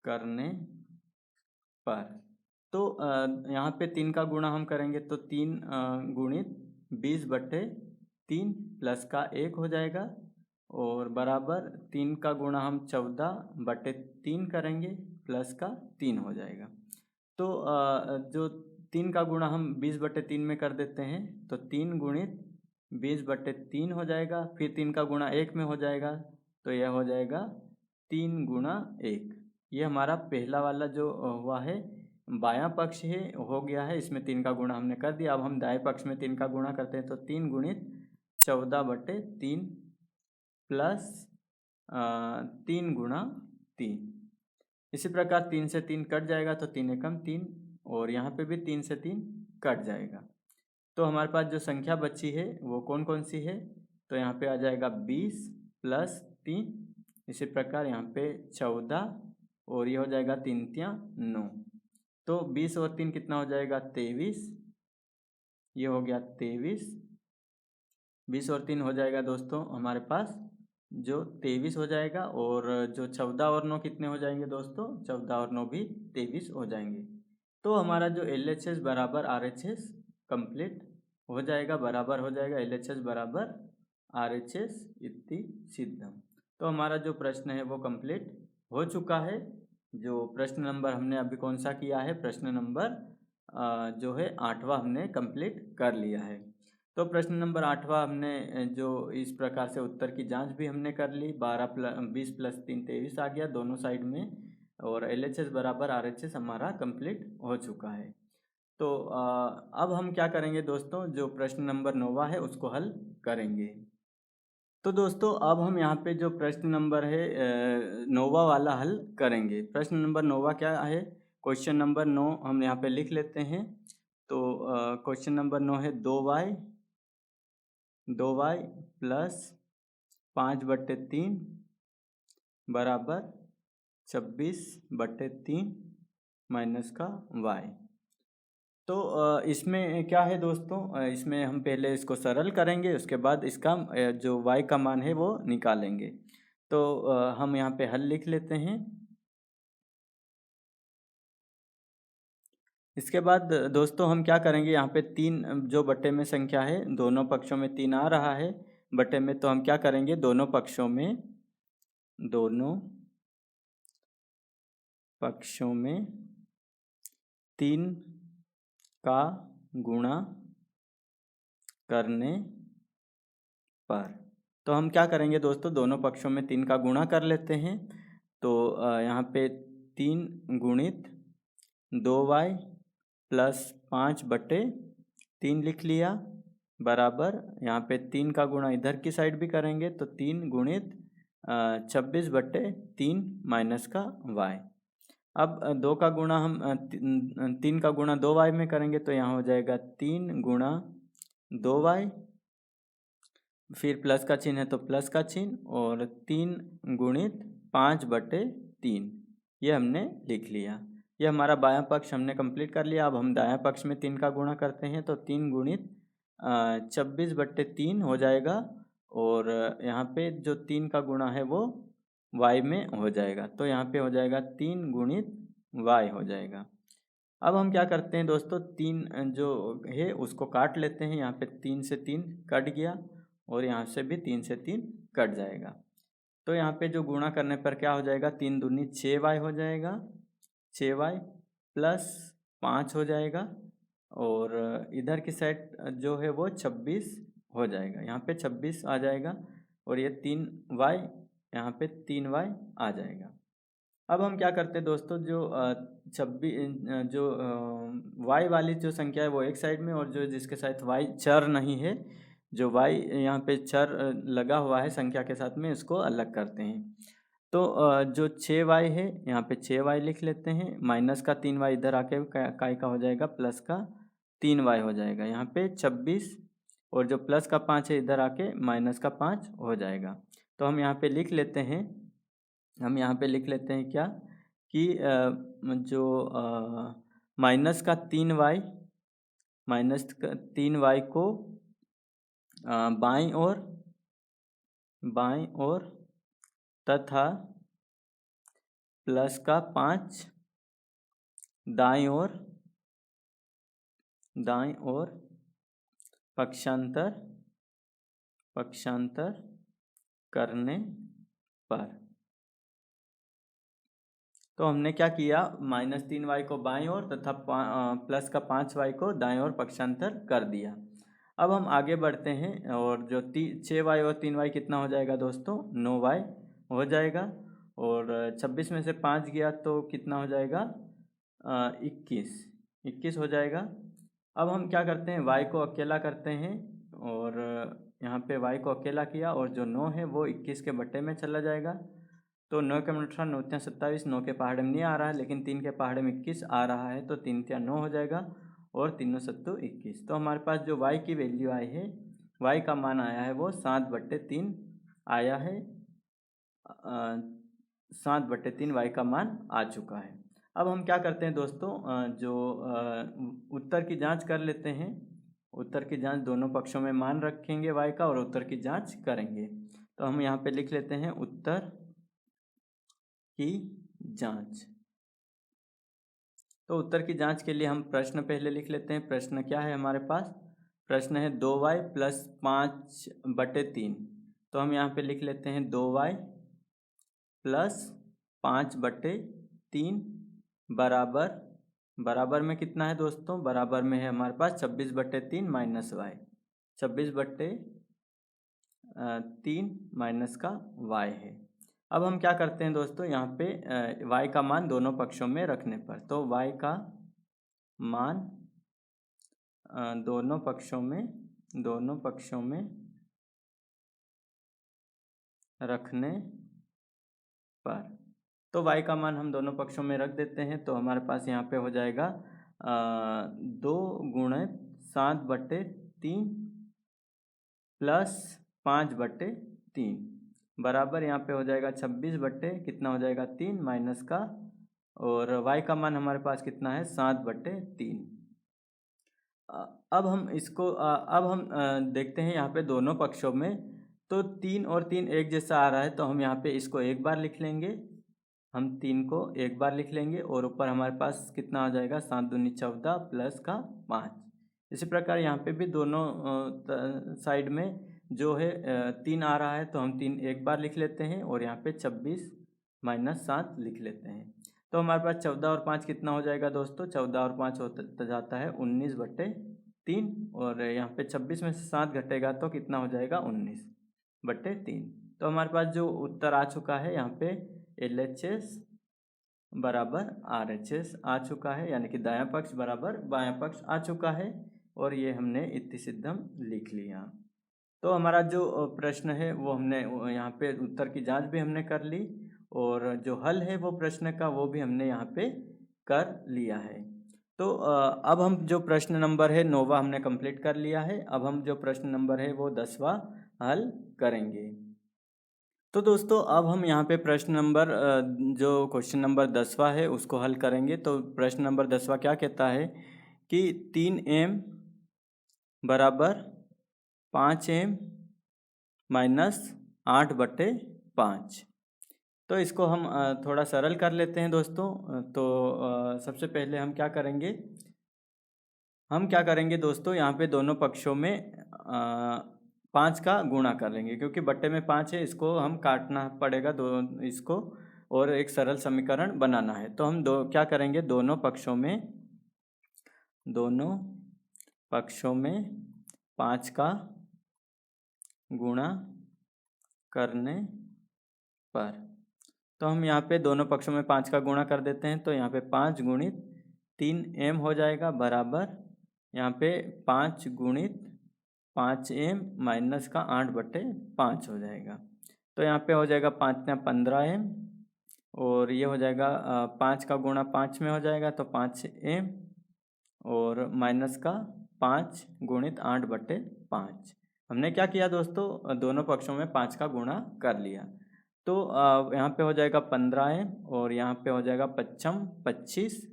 करने पर। तो यहाँ पे 3 का गुणा हम करेंगे तो 3 गुणित 20/3 प्लस का 1 हो जाएगा, और बराबर 3 का गुणा हम 14/3 करेंगे प्लस का 3 हो जाएगा। तो जो 3 का गुणा हम 20/3 में कर देते हैं तो 3 गुणित 20/3 हो जाएगा। फिर 3 का गुणा 1 में हो जाएगा, तो यह हो जाएगा 3 गुणा 1। ये हमारा पहला वाला जो हुआ है बायां पक्ष है, हो गया है। इसमें 3 का गुणा हमने कर दिया। अब हम दाएं पक्ष में 3 का गुणा करते हैं तो 3 गुणित 14/3 प्लस 3 गुणा 3। इसी प्रकार 3 से 3 कट जाएगा तो 3 एकम 3, और यहाँ पे भी 3 से 3 कट जाएगा। तो हमारे पास जो संख्या बची है वो कौन कौन सी है, तो यहाँ पे आ जाएगा 20 प्लस 3, इसी प्रकार यहाँ पे 14, और ये हो जाएगा 3 तियाँ 9। तो 20 और 3 कितना हो जाएगा 23, ये हो गया 23। 20 और 3 हो जाएगा दोस्तों हमारे पास जो 23 हो जाएगा, और जो 14 और 9 कितने हो जाएंगे दोस्तों, 14 और 9 भी 23 हो जाएंगे। तो हमारा जो LHS बराबर RHS कंप्लीट हो जाएगा, बराबर हो जाएगा LHS बराबर RHS इति सिद्धम। तो हमारा जो प्रश्न है वो कंप्लीट हो चुका है। जो प्रश्न नंबर हमने अभी कौन सा किया है, प्रश्न नंबर जो है 8वां हमने कंप्लीट कर लिया है। तो प्रश्न नंबर 8वां हमने जो इस प्रकार से उत्तर की जांच भी हमने कर ली, 20 प्लस 3 23 आ गया दोनों साइड में, और LHS बराबर RHS हमारा कंप्लीट हो चुका है। तो अब हम क्या करेंगे दोस्तों, जो प्रश्न नंबर 9वां है उसको हल करेंगे। तो दोस्तों अब हम यहाँ पे जो प्रश्न नंबर है 9वां वाला हल करेंगे। प्रश्न नंबर 9वां क्या है, क्वेश्चन नंबर 9 हम यहाँ पे लिख लेते हैं। तो क्वेश्चन नंबर 9 है 2y प्लस 5/3 बराबर 26/3 माइनस का y। तो इसमें क्या है दोस्तों, इसमें हम पहले इसको सरल करेंगे, उसके बाद इसका जो y का मान है वो निकालेंगे। तो हम यहाँ पे हल लिख लेते हैं। इसके बाद दोस्तों हम क्या करेंगे, यहाँ पे 3 जो बटे में संख्या है, दोनों पक्षों में 3 आ रहा है बटे में, तो हम क्या करेंगे, दोनों पक्षों में 3 का गुणा करने पर, तो हम क्या करेंगे दोस्तों, दोनों पक्षों में 3 का गुणा कर लेते हैं। तो यहाँ पे 3 गुणित 2y प्लस 5/3 लिख लिया, बराबर यहाँ पे 3 का गुणा इधर की साइड भी करेंगे तो 3 गुणित 26/3 माइनस का y। अब 2 का गुणा हम 3 का गुणा 2y में करेंगे तो यहाँ हो जाएगा 3 गुणा 2y, फिर प्लस का चिन्ह है तो प्लस का चिन्ह, और 3 गुणित 5/3 ये हमने लिख लिया। ये हमारा बायां पक्ष हमने कंप्लीट कर लिया। अब हम दायां पक्ष में 3 का गुणा करते हैं तो 3 गुणित 26/3 हो जाएगा, और यहाँ पे जो 3 का गुणा है वो y में हो जाएगा, तो यहाँ पे हो जाएगा 3 गुणित y हो जाएगा। अब हम क्या करते हैं दोस्तों, 3 जो है उसको काट लेते हैं। यहाँ पे 3 से 3 कट गया, और यहाँ से भी 3 से 3 कट जाएगा। तो यहाँ पे जो गुणा करने पर क्या हो जाएगा, 3 दूनी 6y हो जाएगा, 6y प्लस 5 हो जाएगा, और इधर की साइड जो है वो 26 हो जाएगा, यहाँ पे 26 आ जाएगा, और ये 3y यहाँ पे 3y आ जाएगा। अब हम क्या करते हैं दोस्तों, जो 26 जो y वाली जो संख्या है वो एक साइड में, और जो जिसके साथ y चर नहीं है, जो y यहाँ पे चर लगा हुआ है संख्या के साथ में, इसको अलग करते हैं। तो जो 6y है यहाँ पे 6y लिख लेते हैं, माइनस का 3y इधर आके काय का हो जाएगा, प्लस का 3y हो जाएगा, यहाँ पे 26, और जो प्लस का 5 है इधर आके माइनस का 5 हो जाएगा। तो हम यहाँ पे लिख लेते हैं, क्या कि जो माइनस का 3y को बाईं ओर तथा प्लस का 5 दाईं ओर पक्षांतर करने पर। तो हमने क्या किया, -3y को बाईं ओर तथा प्लस का 5y को दाईं ओर पक्षांतर कर दिया। अब हम आगे बढ़ते हैं, और जो 6y और 3y कितना हो जाएगा दोस्तों, 9y हो जाएगा, और 26 में से 5 गया तो कितना हो जाएगा, 21 हो जाएगा। अब हम क्या करते हैं, y को अकेला करते हैं, और यहाँ पे y को अकेला किया, और जो 9 है वो 21 के बट्टे में चला जाएगा, तो 9 के 9 9 27, 9 के पहाड़े में नहीं आ रहा है, लेकिन 3 के पहाड़े में 21 आ रहा है, तो 3 3 9 हो जाएगा और 3 7 21। तो हमारे पास जो y की वैल्यू आई है, y का मान आया है वो 7/3 आया है। 7/3 y का मान आ चुका है। अब हम क्या करते हैं दोस्तों, जो उत्तर की जांच कर लेते हैं। उत्तर की जांच दोनों पक्षों में मान रखेंगे y का और उत्तर की जांच करेंगे। तो हम यहाँ पे लिख लेते हैं उत्तर की जांच। तो उत्तर की जांच के लिए हम प्रश्न पहले लिख लेते हैं। प्रश्न क्या है हमारे पास? प्रश्न है 2y + 5/3। तो हम यहाँ पे लिख लेते हैं 2y + 5/3 बराबर में कितना है दोस्तों? बराबर में है हमारे पास 26/3 माइनस y। 26/3 माइनस का y है। अब हम क्या करते हैं दोस्तों, यहाँ पे y का मान दोनों पक्षों में रखने पर, तो y का मान दोनों पक्षों में रखने पर, तो y का मान हम दोनों पक्षों में रख देते हैं। तो हमारे पास यहाँ पे हो जाएगा 2 × 7/3 + 5/3 बराबर यहाँ पे हो जाएगा 26/कितना हो जाएगा 3 माइनस का, और y का मान हमारे पास कितना है 7/3। अब हम इसको देखते हैं यहाँ पे दोनों पक्षों में, तो 3 और 3 एक जैसा आ रहा है, तो हम यहाँ पे इसको एक बार लिख लेंगे। हम 3 को एक बार लिख लेंगे और ऊपर हमारे पास कितना आ जाएगा 7 दूनी 14 प्लस का 5। इसी प्रकार यहाँ पे भी दोनों साइड में जो है 3 आ रहा है, तो हम 3 एक बार लिख लेते हैं और यहाँ पे 26 - 7 लिख लेते हैं। तो हमारे पास 14 और 5 कितना हो जाएगा दोस्तों? 14 और 5 होता जाता है 19/3, और यहाँ पे 26 में से 7 घटेगा तो कितना हो जाएगा 19/3। तो हमारे पास जो उत्तर आ चुका है यहाँ पे LHS बराबर RHS आ चुका है, यानी कि दायां पक्ष बराबर बायां पक्ष आ चुका है, और ये हमने इत्थिसिद्धम लिख लिया। तो हमारा जो प्रश्न है वो हमने यहाँ पे उत्तर की जांच भी हमने कर ली, और जो हल है वो प्रश्न का वो भी हमने यहाँ पे कर लिया है। तो अब हम जो प्रश्न नंबर है 9वां हमने कंप्लीट कर लिया है। अब हम जो प्रश्न नंबर है वो 10वां हल करेंगे। तो दोस्तों अब हम यहाँ पे प्रश्न नंबर जो क्वेश्चन नंबर 10वां है उसको हल करेंगे। तो प्रश्न नंबर 10वां क्या कहता है कि 3m बराबर 5m - 8/5। तो इसको हम थोड़ा सरल कर लेते हैं दोस्तों। तो सबसे पहले हम क्या करेंगे दोस्तों, यहाँ पे दोनों पक्षों में 5 का गुणा कर लेंगे, क्योंकि बट्टे में 5 है, इसको हम काटना पड़ेगा इसको, और एक सरल समीकरण बनाना है। तो हम क्या करेंगे, दोनों पक्षों में 5 का गुणा करने पर, तो हम यहाँ पे दोनों पक्षों में 5 का गुणा कर देते हैं। तो यहाँ पे 5 × 3m हो जाएगा बराबर यहाँ पे 5 × 5m - का 8/5 हो जाएगा। तो यहाँ पे हो जाएगा 5 × 15m, और ये हो जाएगा 5 का गुणा 5 में हो जाएगा तो 5m, और माइनस का 5 × 8/5। हमने क्या किया दोस्तों, दोनों पक्षों में 5 का गुणा कर लिया। तो यहाँ पे हो जाएगा 15m, और यहाँ पे हो जाएगा 25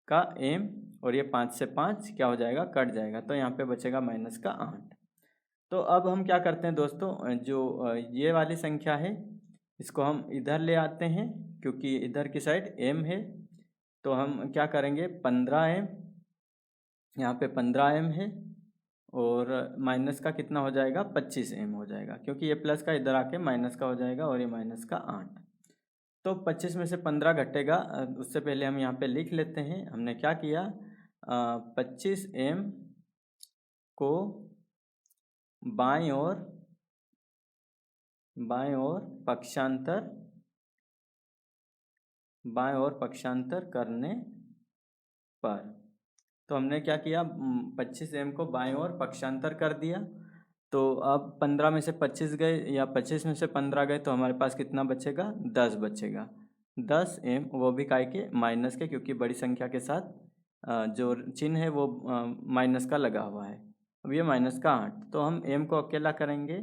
का m, और ये 5 से 5 क्या हो जाएगा, कट जाएगा, तो यहाँ पे बचेगा माइनस का 8। तो अब हम क्या करते हैं दोस्तों, जो ये वाली संख्या है इसको हम इधर ले आते हैं, क्योंकि इधर की साइड m है। तो हम क्या करेंगे, 15m, यहाँ पे 15m है, और माइनस का कितना हो जाएगा 25m हो जाएगा, क्योंकि ये प्लस का इधर आके माइनस का हो जाएगा, और ये माइनस का 8। तो 25 में से 15 घटेगा, उससे पहले हम यहाँ पे लिख लेते हैं हमने क्या किया। 25m को बाईं ओर पक्षांतर करने पर, तो हमने क्या किया, 25m को बाईं ओर पक्षांतर कर दिया। तो अब 15 में से 25 गए या 25 में से 15 गए, तो हमारे पास कितना बचेगा, 10 बचेगा। 10 m, वो भी काय के माइनस के, क्योंकि बड़ी संख्या के साथ जो चिन्ह है वो माइनस का लगा हुआ है। अब ये माइनस का 8, तो हम m को अकेला करेंगे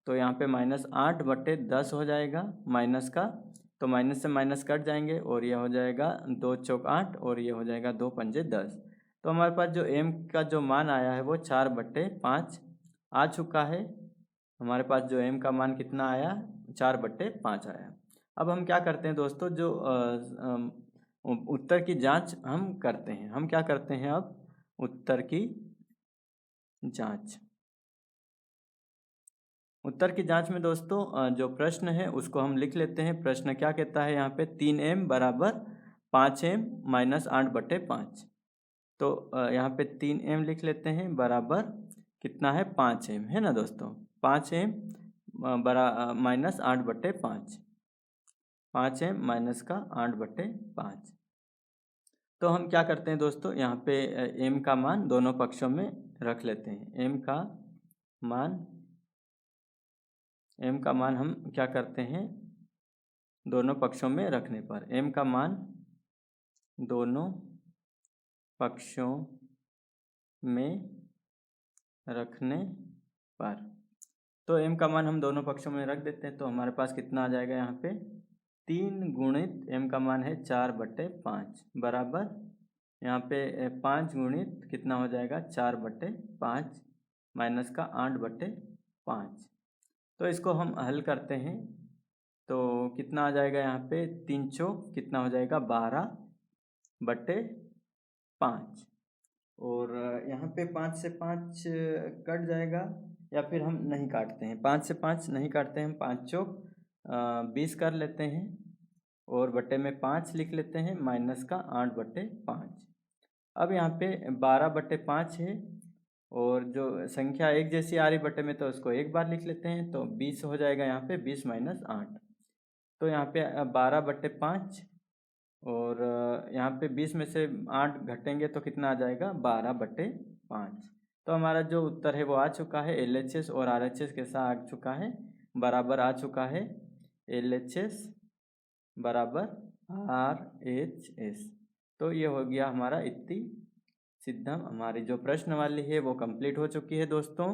तो यहाँ पे -8/10 हो जाएगा माइनस का, तो माइनस से माइनस कट जाएंगे और ये हो जाएगा 2 चौक 8 और ये हो जाएगा 2 पंजे 10। तो हमारे पास जो m का जो मान आया है वो 4/5 आ चुका है। हमारे पास जो m का मान कितना आया, 4/5 आया। अब हम क्या करते हैं दोस्तों, जो उत्तर की जांच हम करते हैं। हम क्या करते हैं अब, उत्तर की जांच। उत्तर की जांच में दोस्तों जो प्रश्न है उसको हम लिख लेते हैं। प्रश्न क्या कहता है यहाँ पे, 3m = 5m - 8/5। तो यहाँ पे 3m लिख लेते हैं, बराबर कितना है, 5m है ना दोस्तों। 5m -8/5, 5m -8/5। तो हम क्या करते हैं दोस्तों, यहाँ पे m का मान दोनों पक्षों में रख लेते हैं। m का मान हम क्या करते हैं, दोनों पक्षों में रखने पर m का मान दोनों पक्षों में रखने पर, तो m का मान हम दोनों पक्षों में रख देते हैं। तो हमारे पास कितना आ जाएगा, यहाँ पे 3 गुणित m का मान है 4/5, बराबर यहाँ पे 5 गुणित कितना हो जाएगा, 4/5 माइनस का 8/5। तो इसको हम हल करते हैं तो कितना आ जाएगा, यहाँ पे 3 चौक कितना हो जाएगा, 12/5 और यहाँ पे 5 से 5 कट जाएगा, या फिर हम नहीं काटते हैं, 5 से 5 नहीं काटते हैं, हम 5 चौक 20 कर लेते हैं और बट्टे में 5 लिख लेते हैं, माइनस का 8/5। अब यहाँ पे 12/5 है और जो संख्या एक जैसी आ रही बट्टे में, तो उसको एक बार लिख लेते हैं, तो 20 हो जाएगा यहाँ पे, 20 - 8। तो यहाँ पे 12/5 और यहाँ पे 20 में से 8 घटेंगे तो कितना आ जाएगा, 12/5। तो हमारा जो उत्तर है वो आ चुका है, LHS और RHS के साथ आ चुका है, बराबर आ चुका है, LHS = RHS। तो ये हो गया हमारा इतनी सिद्धम। हमारी जो प्रश्न वाली है वो कंप्लीट हो चुकी है दोस्तों।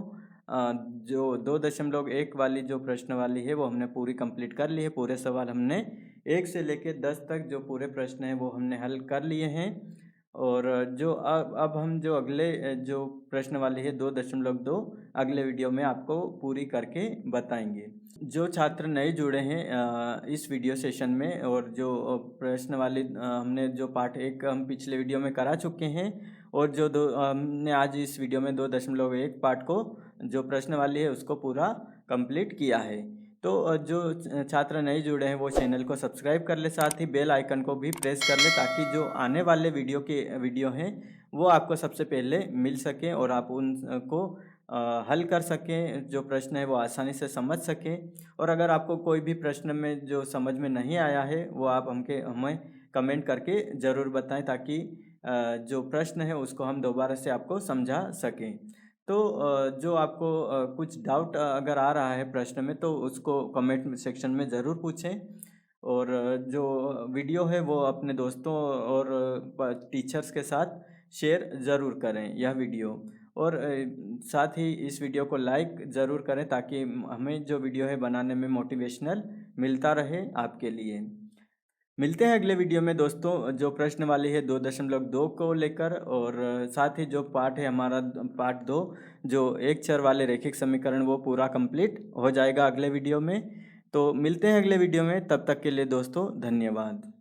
जो 2.1 वाली जो प्रश्न वाली है वो हमने पूरी कंप्लीट कर ली है। पूरे सवाल हमने 1 से लेकर 10 तक जो पूरे प्रश्न हैं वो हमने हल कर लिए हैं। और जो अब हम जो अगले जो प्रश्न वाली है 2.2 अगले वीडियो में आपको पूरी करके बताएंगे। जो छात्र नए जुड़े हैं इस वीडियो सेशन में, और जो प्रश्न वाली हमने जो पार्ट 1 हम पिछले वीडियो में करा चुके हैं, और जो हमने आज इस वीडियो में 2.1 पार्ट को जो प्रश्न वाली है उसको पूरा कंप्लीट किया है। तो जो छात्र नए जुड़े हैं वो चैनल को सब्सक्राइब कर ले, साथ ही बेल आइकन को भी प्रेस कर ले, ताकि जो आने वाले वीडियो हैं वो आपको सबसे पहले मिल सकें और आप उनको हल कर सकें, जो प्रश्न है वो आसानी से समझ सकें। और अगर आपको कोई भी प्रश्न में जो समझ में नहीं आया है वो आप हमें कमेंट करके ज़रूर बताएं, ताकि जो प्रश्न है उसको हम दोबारा से आपको समझा सकें। तो जो आपको कुछ डाउट अगर आ रहा है प्रश्न में, तो उसको कमेंट सेक्शन में ज़रूर पूछें। और जो वीडियो है वो अपने दोस्तों और टीचर्स के साथ शेयर ज़रूर करें यह वीडियो। और साथ ही इस वीडियो को लाइक ज़रूर करें, ताकि हमें जो वीडियो है बनाने में मोटिवेशनल मिलता रहे आपके लिए। मिलते हैं अगले वीडियो में दोस्तों, जो प्रश्न वाली है 2.2 को लेकर, और साथ ही जो पार्ट है हमारा पार्ट 2 जो एक चर वाले रैखिक समीकरण, वो पूरा कंप्लीट हो जाएगा अगले वीडियो में। तो मिलते हैं अगले वीडियो में, तब तक के लिए दोस्तों धन्यवाद।